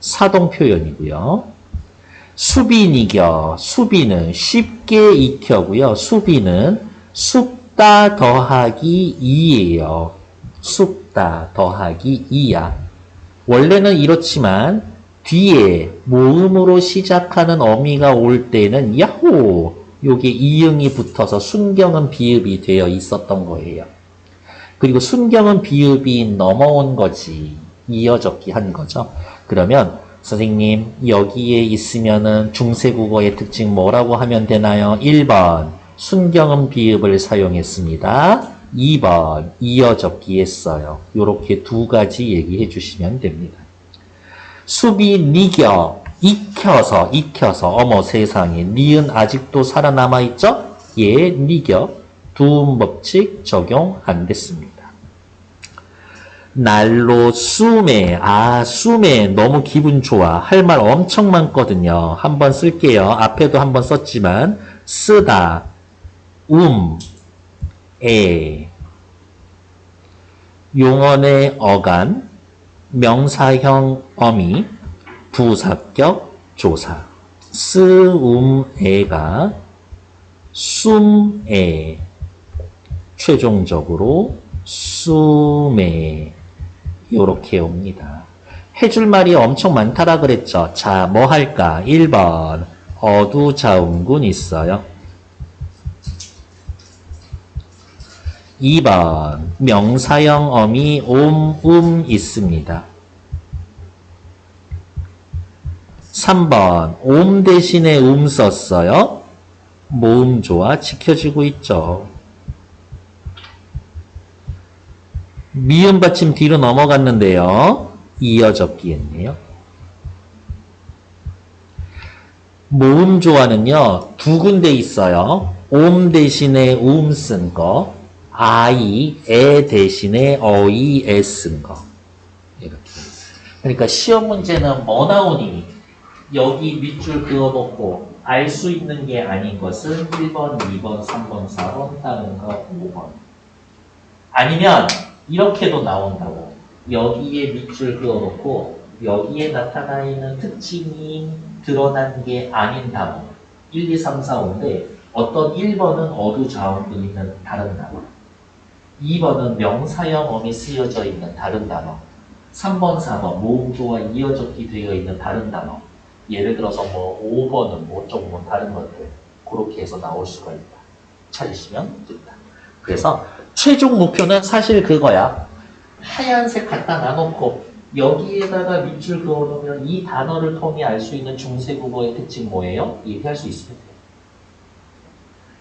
사동 표현이고요. 수빈이겨. 수빈은 쉽게 익혀고요. 수빈은 숫다 더하기 2예요. 숫다 더하기 2야. 원래는 이렇지만 뒤에 모음으로 시작하는 어미가 올 때는 야호! 요게 이응이 붙어서 순경은 비읍이 되어 있었던 거예요. 그리고 순경은 비읍이 넘어온 거지. 이어적기 한 거죠. 그러면 선생님 여기에 있으면은 중세국어의 특징 뭐라고 하면 되나요? 1번 순경음 비읍을 사용했습니다. 2번 이어적기 했어요. 이렇게 두 가지 얘기해 주시면 됩니다. 수비 니겨 익혀서 어머 세상에 니은 아직도 살아남아 있죠? 예 니겨 두음 법칙 적용 안 됐습니다. 날로 수메 수메 너무 기분 좋아 할 말 엄청 많거든요. 한번 쓸게요. 앞에도 한번 썼지만 쓰다 에 용언의 어간 명사형 어미 부사격 조사 쓰움에가 숨에 최종적으로 숨에 요렇게 옵니다. 해줄 말이 엄청 많다라 그랬죠. 자, 뭐 할까? 1번 어두자운군 있어요. 2번 명사형 어미 있습니다. 3번 옴 대신에 썼어요. 모음 좋아 지켜지고 있죠. 미음 받침 뒤로 넘어갔는데요. 이어적기 했네요. 모음 조화는요. 두 군데 있어요. 옴 대신에 쓴 거, 에 대신에 에 쓴 거. 이렇게. 그러니까 시험 문제는 뭐 나오니? 여기 밑줄 그어놓고 알 수 있는 게 아닌 것은 1번, 2번, 3번, 4번, 다른 거 5번. 아니면 이렇게도 나온다고. 여기에 밑줄 그어놓고 여기에 나타나 있는 특징이 드러난 게 아닌 단어. 1, 2, 3, 4, 5인데 어떤 1번은 어두자운군 있는 다른 단어. 2번은 명사형 어미 쓰여져 있는 다른 단어. 3번, 4번 모음조와 이어적기 되어 있는 다른 단어. 예를 들어서 뭐 5번은 좀 다른 것들. 그렇게 해서 나올 수가 있다. 찾으시면 된다. 그래서 최종 목표는 사실 그거야. 하얀색 갖다 놔놓고 여기에다가 밑줄 그어놓으면 이 단어를 통해 알 수 있는 중세국어의 특징 뭐예요? 얘기할 수 있으면 돼요.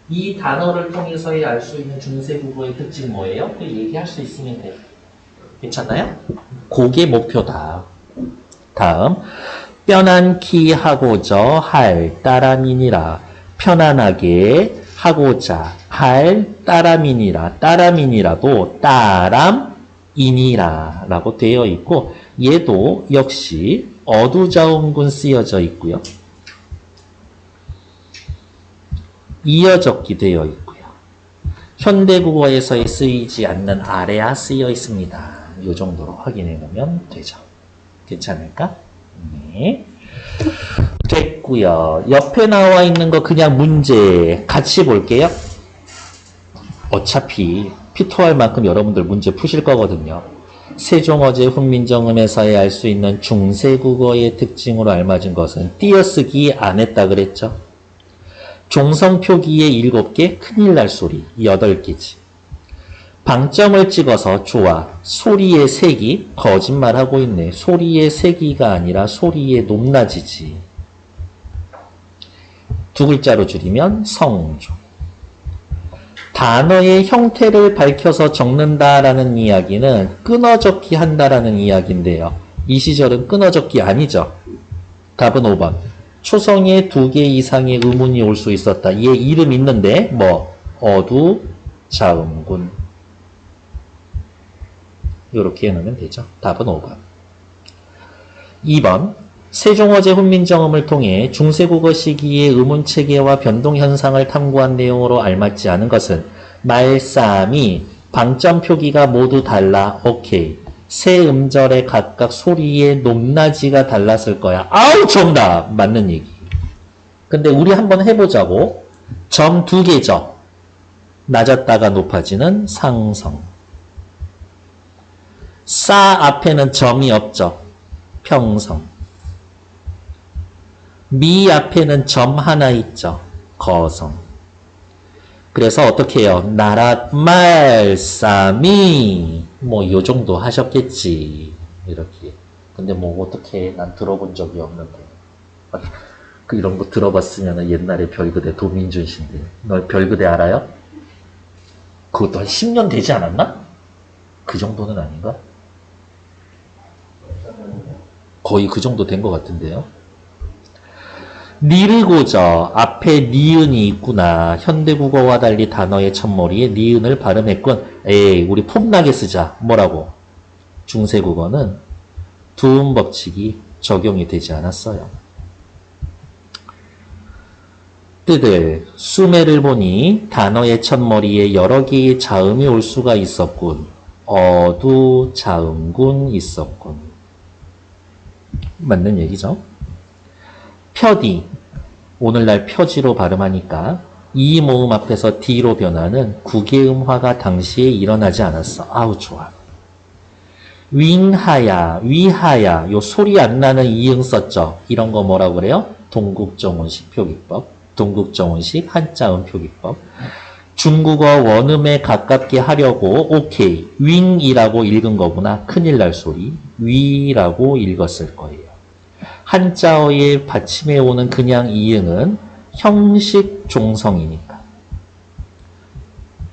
이 단어를 통해서의 알 수 있는 중세국어의 특징 뭐예요? 그 얘기할 수 있으면 돼요. 괜찮나요? 그게 목표다. 다음 편안히 하고자 할 따라민이라 편안하게 하고자 할 따라민이라도 따람이니라 라고 되어 있고 얘도 역시 어두자운군 쓰여져 있고요. 이어적기 되어 있고요. 현대국어에서 쓰이지 않는 아래아 쓰여 있습니다. 이 정도로 확인해 놓으면 되죠. 괜찮을까? 네. 됐고요. 옆에 나와 있는 거 그냥 문제 같이 볼게요. 어차피 피토할 만큼 여러분들 문제 푸실 거거든요. 세종어제 훈민정음에서의 알 수 있는 중세국어의 특징으로 알맞은 것은 띄어쓰기 안 했다 그랬죠. 종성표기의 7개, 큰일 날 소리 8개지. 방점을 찍어서 좋아. 소리의 색이 거짓말하고 있네. 소리의 색이가 아니라 소리의 높낮이지. 두 글자로 줄이면 성조. 단어의 형태를 밝혀서 적는다라는 이야기는 끊어적기 한다라는 이야기인데요. 이 시절은 끊어적기 아니죠. 답은 5번. 초성에 2개 이상의 의문이 올 수 있었다. 얘 이름 있는데 어두, 자음군. 이렇게 해놓으면 되죠. 답은 5번. 2번. 세종어제 훈민정음을 통해 중세국어 시기의 의문체계와 변동현상을 탐구한 내용으로 알맞지 않은 것은 말싸미, 방점 표기가 모두 달라. 오케이. 세 음절에 각각 소리의 높낮이가 달랐을 거야. 아우 정답! 맞는 얘기. 근데 우리 한번 해보자고. 점 2개죠. 낮았다가 높아지는 상성. 싸 앞에는 점이 없죠. 평성. 미 앞에는 점 하나 있죠. 거성. 그래서 어떻게 해요? 나랏 말싸미 요 정도 하셨겠지. 이렇게 근데 뭐 어떻게 난 들어본 적이 없는데. 그 이런 거 들어봤으면 옛날에 별그대 도민준 씨인데. 너 별그대 알아요? 그것도 한 10년 되지 않았나? 그 정도는 아닌가? 거의 그 정도 된 것 같은데요. 니르고저 앞에 니은이 있구나. 현대국어와 달리 단어의 첫머리에 니은을 발음했군. 에이, 우리 폼나게 쓰자. 뭐라고? 중세국어는 두음 법칙이 적용이 되지 않았어요. 뜨들, 수매를 보니 단어의 첫머리에 여러 개의 자음이 올 수가 있었군. 어두 자음군 있었군. 맞는 얘기죠. 표디, 오늘날 표지로 발음하니까 이 모음 앞에서 D로 변하는 구개음화가 당시에 일어나지 않았어. 아우 좋아. 윙하야, 위하야, 요 소리 안 나는 이응 썼죠. 이런 거 뭐라고 그래요? 동국정원식 표기법, 동국정원식 한자음 표기법. 중국어 원음에 가깝게 하려고 오케이, 윙이라고 읽은 거구나. 큰일 날 소리. 위라고 읽었을 거예요. 한자어의 받침에 오는 그냥 이응은 형식 종성이니까.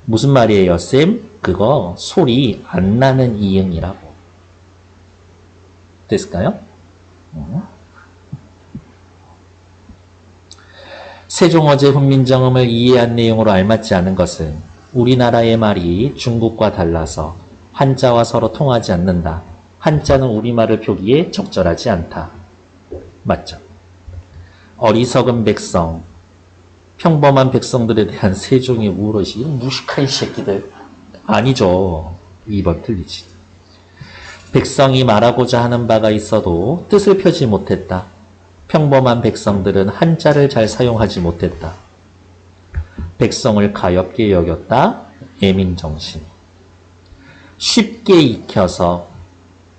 무슨 말이에요, 쌤? 그거 소리 안 나는 이응이라고. 됐을까요? 세종어제 훈민정음을 이해한 내용으로 알맞지 않은 것은 우리나라의 말이 중국과 달라서 한자와 서로 통하지 않는다. 한자는 우리말을 표기에 적절하지 않다. 맞죠? 어리석은 백성, 평범한 백성들에 대한 세종의 우러시, 무식한 새끼들. 아니죠. 2번 틀리지. 백성이 말하고자 하는 바가 있어도 뜻을 펴지 못했다. 평범한 백성들은 한자를 잘 사용하지 못했다. 백성을 가엽게 여겼다. 애민정신. 쉽게 익혀서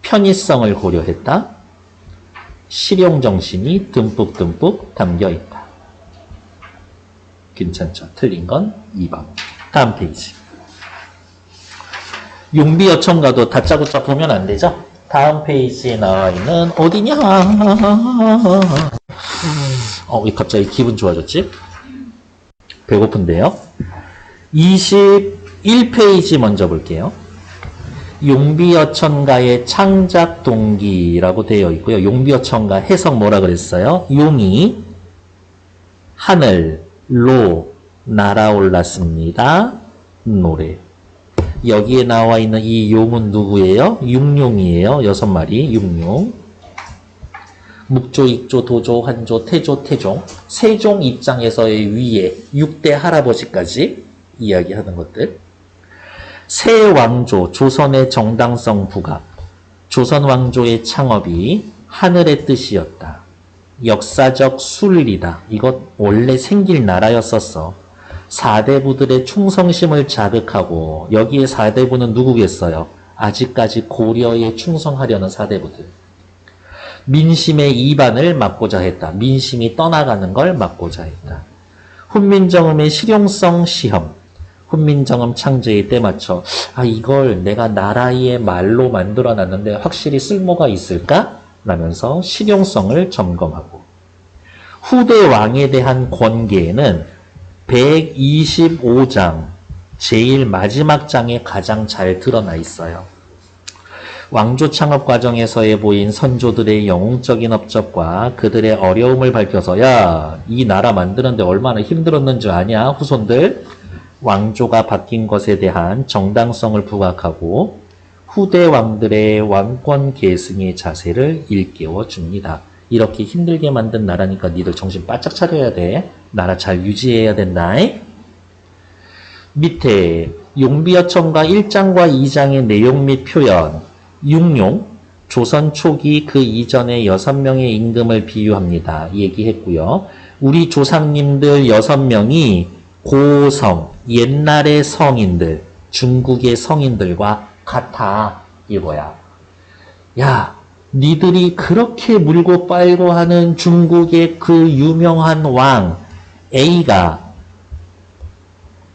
편의성을 고려했다. 실용정신이 듬뿍듬뿍 담겨있다. 괜찮죠? 틀린 건 2번. 다음 페이지. 용비어천가도 다짜고짜 보면 안 되죠? 다음 페이지에 나와 있는 어디냐? 왜 갑자기 기분 좋아졌지? 배고픈데요? 21페이지 먼저 볼게요. 용비어천가의 창작 동기라고 되어 있고요. 용비어천가 해석 뭐라 그랬어요? 용이 하늘로 날아올랐습니다. 노래. 여기에 나와 있는 이 용은 누구예요? 육룡이에요. 6마리 육룡. 묵조, 익조, 도조, 환조, 태조, 태종. 세종 입장에서의 위에 6대 할아버지까지 이야기하는 것들. 새 왕조, 조선의 정당성 부각. 조선 왕조의 창업이 하늘의 뜻이었다. 역사적 순리다. 이것 원래 생길 나라였었어. 사대부들의 충성심을 자극하고 여기에 사대부는 누구겠어요? 아직까지 고려에 충성하려는 사대부들. 민심의 이반을 막고자 했다. 민심이 떠나가는 걸 막고자 했다. 훈민정음의 실용성 시험. 훈민정음 창제에 때맞춰 이걸 내가 나라의 말로 만들어놨는데 확실히 쓸모가 있을까? 라면서 실용성을 점검하고 후대 왕에 대한 권계는 125장 제일 마지막 장에 가장 잘 드러나 있어요. 왕조 창업 과정에서의 보인 선조들의 영웅적인 업적과 그들의 어려움을 밝혀서 이 나라 만드는데 얼마나 힘들었는지 아냐 후손들. 왕조가 바뀐 것에 대한 정당성을 부각하고 후대 왕들의 왕권 계승의 자세를 일깨워 줍니다. 이렇게 힘들게 만든 나라니까 니들 정신 바짝 차려야 돼. 나라 잘 유지해야 된다. 밑에 용비어천가 1장과 2장의 내용 및 표현. 육룡, 조선 초기 그 이전의 6명의 임금을 비유합니다. 얘기했고요. 우리 조상님들 6명이 고성, 옛날의 성인들, 중국의 성인들과 같아. 이거야. 니들이 그렇게 물고 빨고 하는 중국의 그 유명한 왕 A가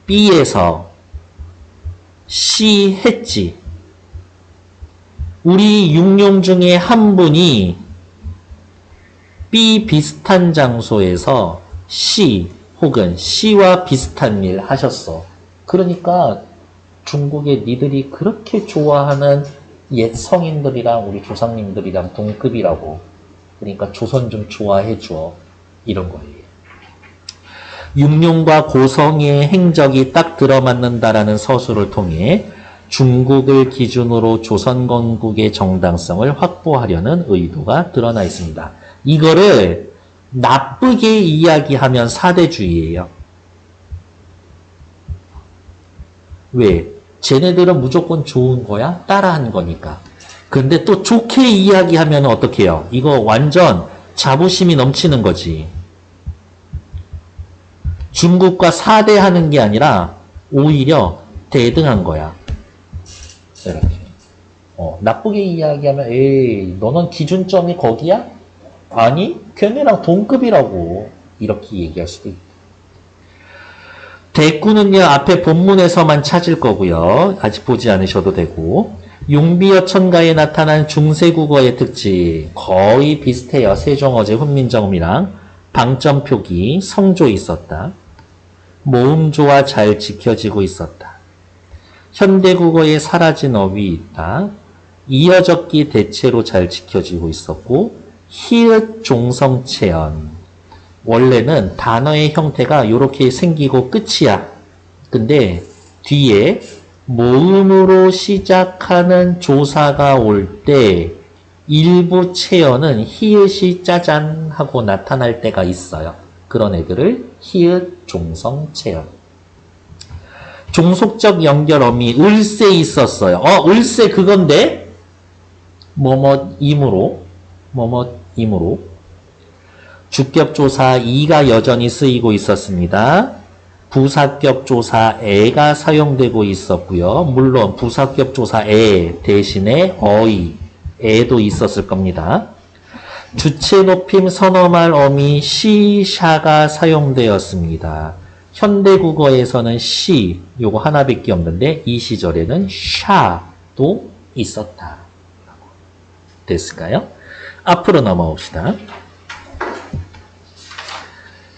B에서 C 했지. 우리 육룡 중에 한 분이 B 비슷한 장소에서 C 혹은 C와 비슷한 일 하셨어. 그러니까 중국에 니들이 그렇게 좋아하는 옛 성인들이랑 우리 조상님들이랑 동급이라고. 그러니까 조선 좀 좋아해 줘. 이런 거예요. 육룡과 고성의 행적이 딱 들어맞는다라는 서술을 통해 중국을 기준으로 조선 건국의 정당성을 확보하려는 의도가 드러나 있습니다. 이거를 나쁘게 이야기하면 사대주의예요. 왜? 쟤네들은 무조건 좋은 거야? 따라한 거니까. 근데 또 좋게 이야기하면 어떻게 해요? 이거 완전 자부심이 넘치는 거지. 중국과 사대하는 게 아니라 오히려 대등한 거야. 이렇게. 나쁘게 이야기하면 에이 너는 기준점이 거기야? 아니 걔네랑 동급이라고 이렇게 얘기할 수도 있다. 대꾸는요 앞에 본문에서만 찾을 거고요. 아직 보지 않으셔도 되고 용비어 천가에 나타난 중세국어의 특징 거의 비슷해요. 세종어제 훈민정음이랑 방점표기 성조 있었다. 모음조와 잘 지켜지고 있었다. 현대국어에 사라진 어휘 있다. 이어적기 대체로 잘 지켜지고 있었고 히읗 종성체언 원래는 단어의 형태가 이렇게 생기고 끝이야. 근데 뒤에 모음으로 시작하는 조사가 올 때 일부 체언은 히읗이 짜잔 하고 나타날 때가 있어요. 그런 애들을 히읗 종성 체언. 종속적 연결어미 을세 있었어요. 을세 그건데 뭐뭐임으로 주격조사 이가 여전히 쓰이고 있었습니다. 부사격조사 에가 사용되고 있었고요. 물론 부사격조사 에 대신에 어이 에도 있었을 겁니다. 주체 높임 선어말 어미 시, 샤가 사용되었습니다. 현대국어에서는 시, 요거 하나밖에 없는데 이 시절에는 샤도 있었다. 됐을까요? 앞으로 넘어옵시다.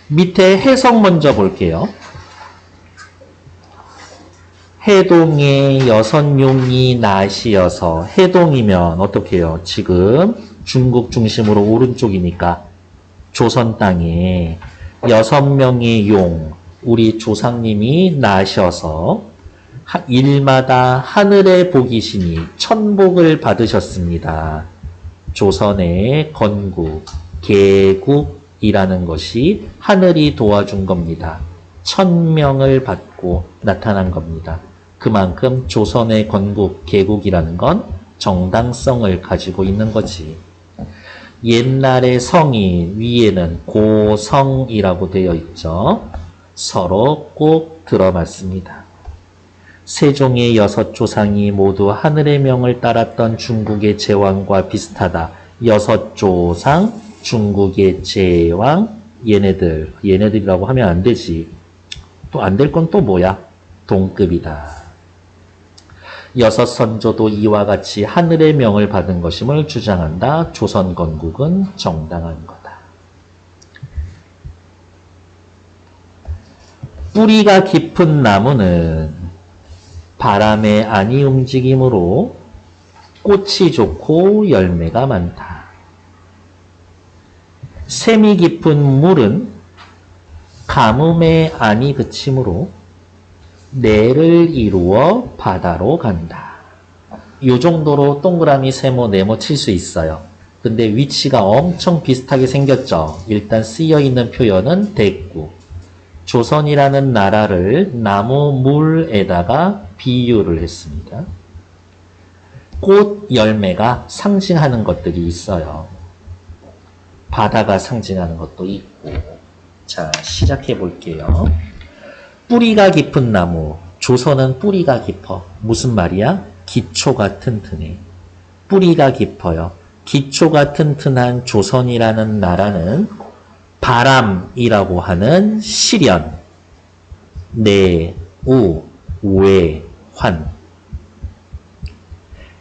밑에 해석 먼저 볼게요. 해동에 여선용이 낫이어서 해동이면 어떻게 해요? 지금 중국 중심으로 오른쪽이니까 조선 땅에 6명의 용, 우리 조상님이 나셔서 일마다 하늘의 복이시니 천복을 받으셨습니다. 조선의 건국, 개국이라는 것이 하늘이 도와준 겁니다. 1000명을 받고 나타난 겁니다. 그만큼 조선의 건국, 개국이라는 건 정당성을 가지고 있는 거지. 옛날의 성이 위에는 고성이라고 되어 있죠. 서로 꼭 들어맞습니다. 세종의 6조상이 모두 하늘의 명을 따랐던 중국의 제왕과 비슷하다. 6조상, 중국의 제왕, 얘네들이라고 하면 안 되지. 또 안 될 건 또 뭐야? 동급이다. 6선조도 이와 같이 하늘의 명을 받은 것임을 주장한다. 조선 건국은 정당한 거다. 뿌리가 깊은 나무는 바람에 안이 움직이므로 꽃이 좋고 열매가 많다. 샘이 깊은 물은 가뭄에 안이 그치므로 내를 이루어 바다로 간다. 이 정도로 동그라미, 세모, 네모 칠 수 있어요. 근데 위치가 엄청 비슷하게 생겼죠. 일단 쓰여있는 표현은 됐고 조선이라는 나라를 나무 물에다가 비유를 했습니다. 꽃, 열매가 상징하는 것들이 있어요. 바다가 상징하는 것도 있고. 자, 시작해 볼게요. 뿌리가 깊은 나무. 조선은 뿌리가 깊어. 무슨 말이야? 기초가 튼튼해. 뿌리가 깊어요. 기초가 튼튼한 조선이라는 나라는 바람이라고 하는 시련, 내, 우, 외, 환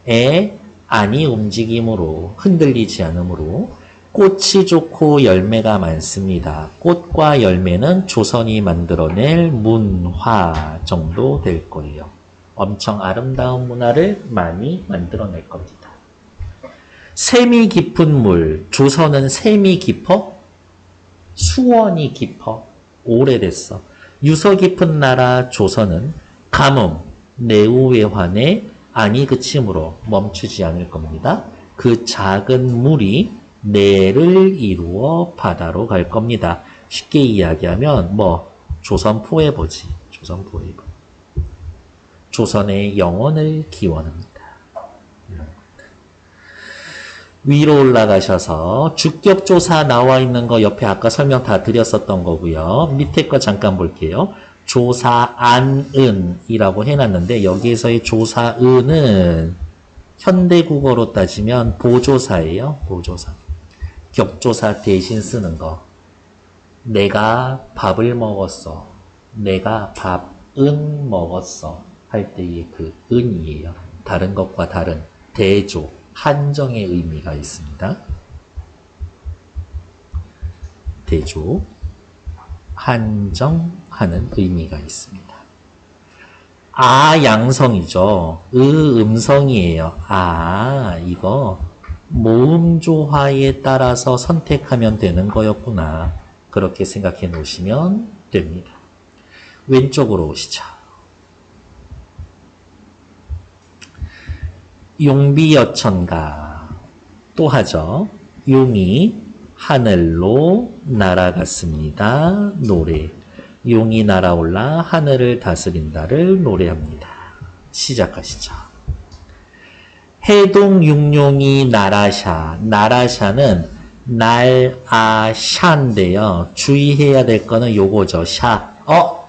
에 아니 움직임으로 흔들리지 않으므로 꽃이 좋고 열매가 많습니다. 꽃과 열매는 조선이 만들어낼 문화 정도 될 거예요. 엄청 아름다운 문화를 많이 만들어낼 겁니다. 샘이 깊은 물, 조선은 샘이 깊어? 수원이 깊어? 오래됐어. 유서 깊은 나라 조선은 가뭄, 내우외환에 아니 그침으로 멈추지 않을 겁니다. 그 작은 물이 내를 이루어 바다로 갈 겁니다. 쉽게 이야기하면 조선 포에버지. 조선 포에버. 조선의 영원을 기원합니다. 위로 올라가셔서 주격조사 나와 있는 거 옆에 아까 설명 다 드렸었던 거고요. 밑에 거 잠깐 볼게요. 조사안은이라고 해놨는데 여기에서의 조사은은 현대국어로 따지면 보조사예요. 보조사. 격조사 대신 쓰는 거. 내가 밥을 먹었어. 내가 밥은 먹었어. 할 때의 그 은이에요. 다른 것과 다른 대조, 한정의 의미가 있습니다. 대조, 한정하는 의미가 있습니다. 아 양성이죠. 음성이에요. 이거 모음조화에 따라서 선택하면 되는 거였구나. 그렇게 생각해 놓으시면 됩니다. 왼쪽으로 오시죠. 용비여천가 또 하죠. 용이 하늘로 날아갔습니다. 노래. 용이 날아올라 하늘을 다스린다를 노래합니다. 시작하시죠. 해동육룡이 나라샤. 나라샤는 날아샤인데요. 주의해야 될 거는 요거죠. 샤.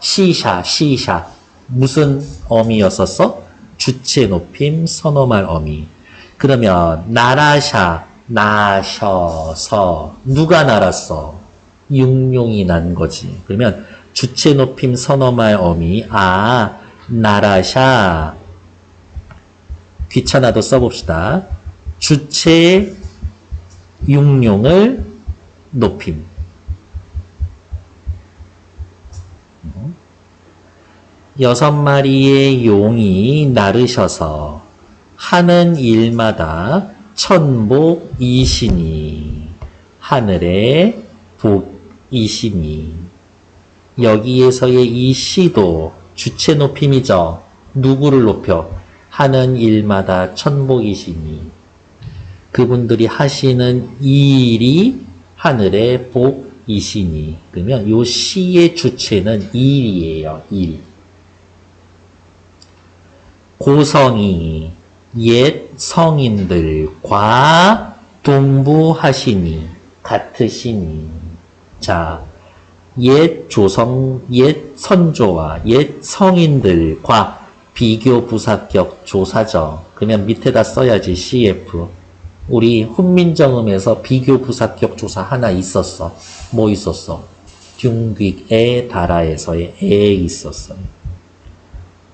시샤. 무슨 어미였었어? 주체 높임 선어말 어미. 그러면 나라샤. 나셔서 누가 날았어? 육룡이 난 거지. 그러면 주체 높임 선어말 어미. 나라샤. 귀찮아도 써봅시다. 주체 육룡을 높임. 여섯 마리의 용이 나르셔서 하는 일마다 천복이시니 하늘의 복이시니. 여기에서의 이 시도 주체 높임이죠. 누구를 높여? 하는 일마다 천복이시니. 그분들이 하시는 일이 하늘의 복이시니. 그러면 이 시의 주체는 일이에요. 일. 고성이 옛 성인들과 동부하시니 같으시니. 자, 옛 조성, 옛 선조와 옛 성인들과 비교 부사격 조사죠. 그러면 밑에다 써야지 CF. 우리 훈민정음에서 비교 부사격 조사 하나 있었어. 뭐 있었어? 둥귀에 달아에서의 에 있었어.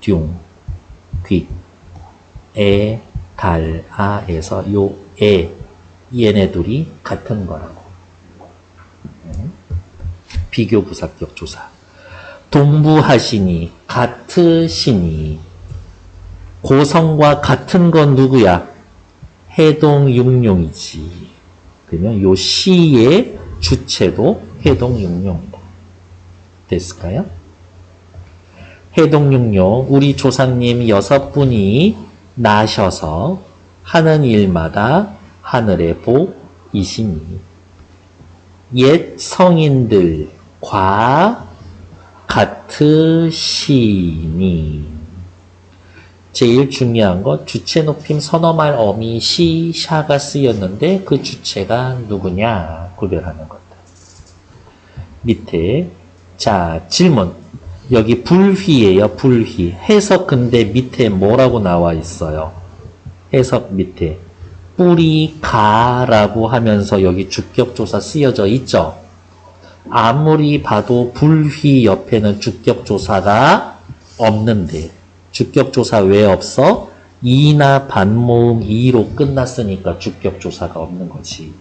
둥귀 에, 달, 아에서 요 에, 얘네들이 같은 거라고. 비교 부사격 조사. 동부하시니, 같으시니. 고성과 같은 건 누구야? 해동육룡이지. 그러면 요 시의 주체도 해동육룡이다. 됐을까요? 해동육룡, 우리 조상님 6분이 나셔서 하는 일마다 하늘의 복이시니. 옛 성인들과 같으시니. 제일 중요한 거 주체 높임 선어말 어미 시 샤가 쓰였는데 그 주체가 누구냐 구별하는 것다. 밑에 자 질문. 여기 불휘예요. 불휘. 해석 근데 밑에 뭐라고 나와 있어요? 해석 밑에 뿌리 가라고 하면서 여기 주격조사 쓰여져 있죠? 아무리 봐도 불휘 옆에는 주격조사가 없는데 주격조사 왜 없어? 이나 반모음 이로 끝났으니까 주격조사가 없는 거지.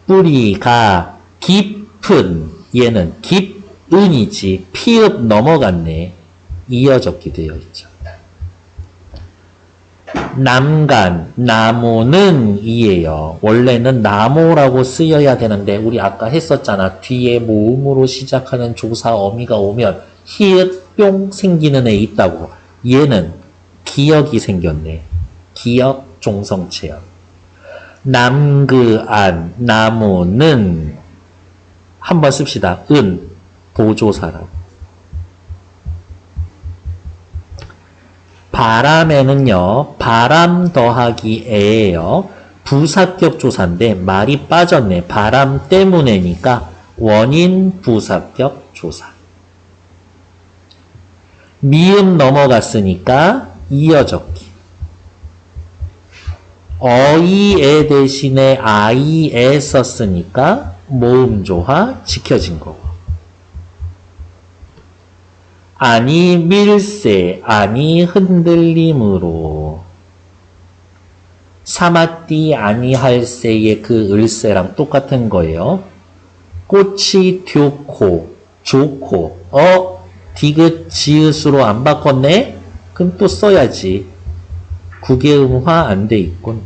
뿌리가 깊은 얘는 깊은이지 피읍 넘어갔네. 이어적기 되어 있죠. 남간, 나무는 이에요. 원래는 나무라고 쓰여야 되는데 우리 아까 했었잖아. 뒤에 모음으로 시작하는 조사 어미가 오면 히읗 뿅 생기는 애 있다고. 얘는 기역이 생겼네. 기역 종성체역. 남그안, 나무는 한번 씁시다. 은, 보조사라고. 바람에는요, 바람 더하기 에예요. 부사격 조사인데 말이 빠졌네. 바람 때문에니까 원인 부사격 조사. 미음 넘어갔으니까 이어적기. 어이에 대신에 아이에 썼으니까 모음조화 지켜진 거고. 아니 밀세, 아니 흔들림으로. 사마띠 아니할세의 그 을세랑 똑같은 거예요. 꽃이 듀코, 좋고. 디귿 지읒으로 안 바꿨네? 그럼 또 써야지. 국외음화 안 돼 있군.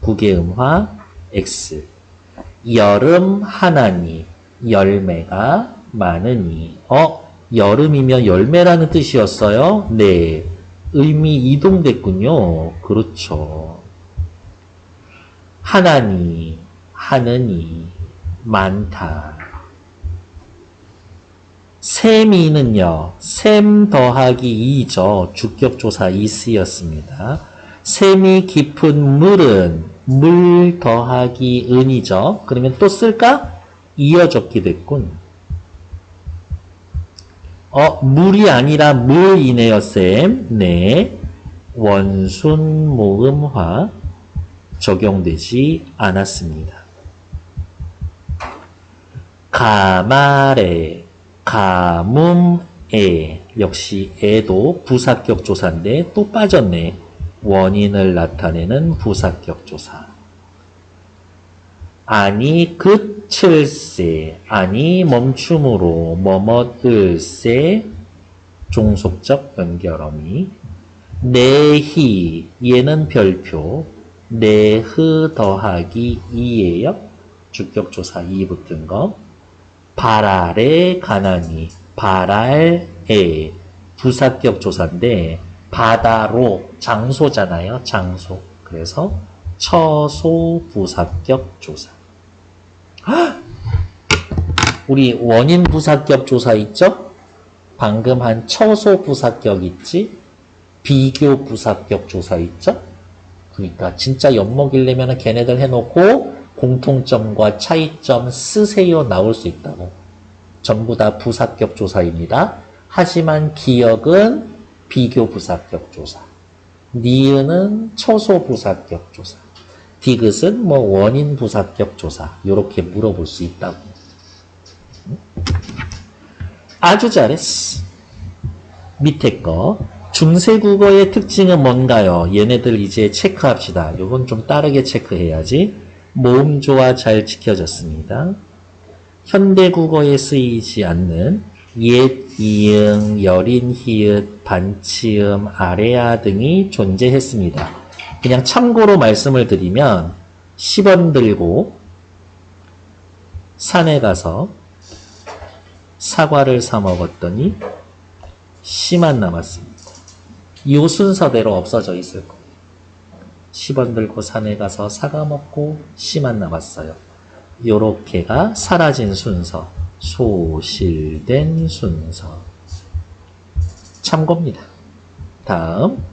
국외음화 X. 여름 하나니, 열매가 많으니. 여름이면 열매라는 뜻이었어요? 네. 의미 이동됐군요. 그렇죠. 하나니, 하느니, 많다. 셈이는요, 셈 더하기 2죠. 주격조사 이쓰였습니다. 셈이 깊은 물은 물 더하기 은이죠. 그러면 또 쓸까? 이어적기 됐군. 물이 아니라 물이네요, 쌤. 네. 원순 모음화 적용되지 않았습니다. 가말에, 가뭄에, 역시 에도 부사격 조사인데 또 빠졌네. 원인을 나타내는 부사격 조사. 아니 그칠세, 아니 멈춤으로 뭐뭇을세, 종속적 연결어미. 내희, 얘는 별표. 내흐 더하기 2예요. 주격조사 2 붙은 거. 발알에 가나니, 발알에 부사격 조사인데 바다로 장소잖아요. 장소. 그래서 처소 부사격 조사. 우리 원인 부사격 조사 있죠? 방금 한 처소 부사격 있지? 비교 부사격 조사 있죠? 그러니까 진짜 엿먹이려면 걔네들 해놓고 공통점과 차이점 쓰세요 나올 수 있다고. 전부 다 부사격 조사입니다. 하지만 기억은 비교 부사격 조사. 니은은 처소 부사격 조사. 디귿은 원인 부사격 조사. 이렇게 물어볼 수 있다고. 아주 잘했어. 밑에 거. 중세국어의 특징은 뭔가요? 얘네들 이제 체크합시다. 요건 좀 빠르게 체크해야지. 모음조화 잘 지켜졌습니다. 현대국어에 쓰이지 않는 옛, 이응, 여린, 히읗, 반치음, 아래아 등이 존재했습니다. 그냥 참고로 말씀을 드리면 10원 들고 산에 가서 사과를 사 먹었더니 씨만 남았습니다. 이 순서대로 없어져 있을 거예요. 10원 들고 산에 가서 사과 먹고 씨만 남았어요. 요렇게가 사라진 순서, 소실된 순서. 참고입니다. 다음,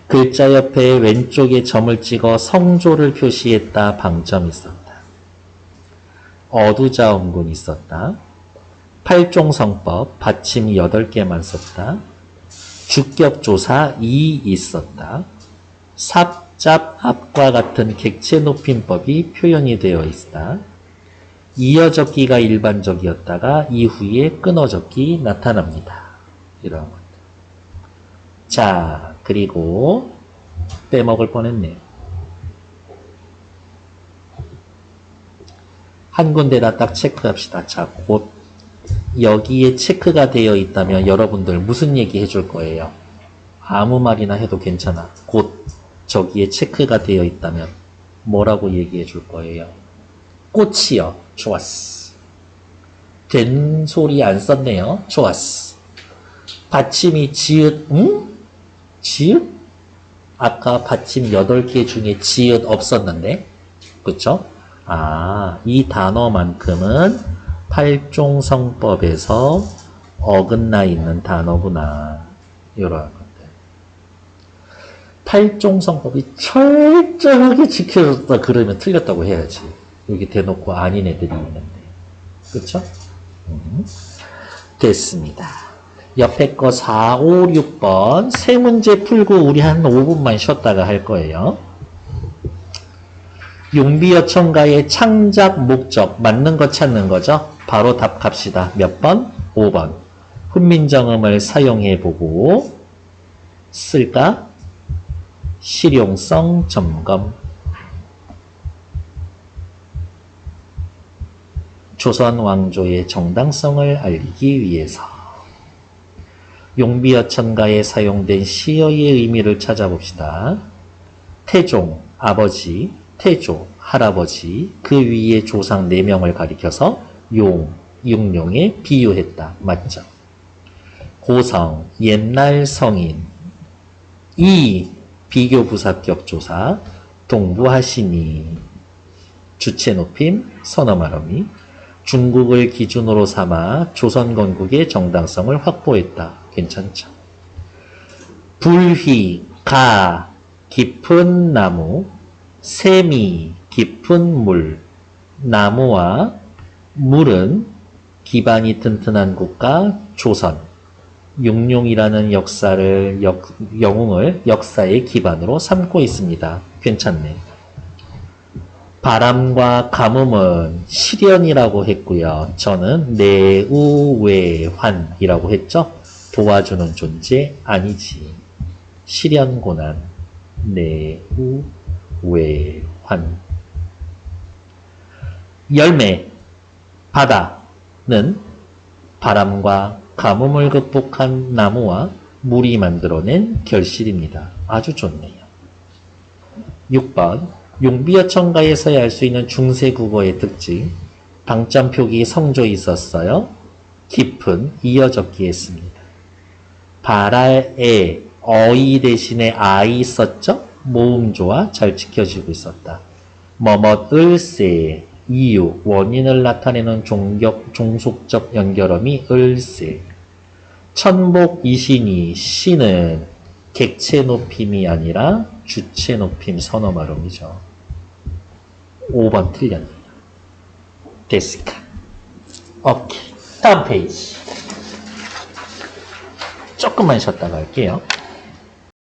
글자 옆에 왼쪽에 점을 찍어 성조를 표시했다. 방점 있었다. 어두자음군 있었다. 팔종성법 받침 8개만 썼다. 주격조사 2 있었다. 삽잡 합과 같은 객체 높임법이 표현이 되어 있다. 이어적기가 일반적이었다가 이후에 끊어적기 나타납니다. 이런 것들. 자, 그리고 빼먹을 뻔했네. 한 군데다 딱 체크합시다. 자, 곧 여기에 체크가 되어 있다면 여러분들 무슨 얘기 해줄 거예요? 아무 말이나 해도 괜찮아. 곧 저기에 체크가 되어 있다면 뭐라고 얘기해 줄 거예요? 꽃이요. 좋았어. 된 소리 안 썼네요. 좋았어. 받침이 지읒, 응? 지읒? 아까 받침 8개 중에 지읒 없었는데? 그쵸? 아, 이 단어만큼은 팔종성법에서 어긋나 있는 단어구나. 이런 것들. 팔종성법이 철저하게 지켜졌다 그러면 틀렸다고 해야지. 여기 대놓고 아닌 애들이 있는데. 그쵸? 됐습니다. 옆에 거 4, 5, 6번 세 문제 풀고 우리 한 5분만 쉬었다가 할 거예요. 용비어천가의 창작 목적 맞는 거 찾는 거죠. 바로 답 갑시다. 몇 번? 5번. 훈민정음을 사용해보고 쓸까? 실용성 점검. 조선 왕조의 정당성을 알리기 위해서. 용비어천가에 사용된 시어의 의미를 찾아봅시다. 태종, 아버지, 태조, 할아버지, 그 위에 조상 4명을 가리켜서 용, 육룡에 비유했다. 맞죠? 고성, 옛날 성인. 이, 비교부사격 조사. 동부하시니. 주체 높임, 선어말어미. 중국을 기준으로 삼아 조선 건국의 정당성을 확보했다. 괜찮죠? 불휘, 가, 깊은 나무. 샘이, 깊은 물. 나무와 물은 기반이 튼튼한 국가 조선. 육룡이라는 영웅을 역사의 기반으로 삼고 있습니다. 괜찮네. 바람과 가뭄은 시련이라고 했고요. 저는 내우외환이라고 했죠. 도와주는 존재 아니지. 시련 고난. 내우외환. 열매. 바다는 바람과 가뭄을 극복한 나무와 물이 만들어낸 결실입니다. 아주 좋네요. 6번. 용비어천가에서야 알 수 있는 중세국어의 특징. 방점표기 성조에 있었어요. 깊은 이어적기 했습니다. 발알에 어이 대신에 아이 썼죠? 모음조화 잘 지켜지고 있었다. 뭐뭇을세 이유, 원인을 나타내는 종속적 연결음이 을세. 천복이신이 시는 객체 높임이 아니라 주체 높임 선어말음이죠. 5번 틀렸네요. 됐을까? 오케이. 다음 페이지. 조금만 쉬었다가 할게요.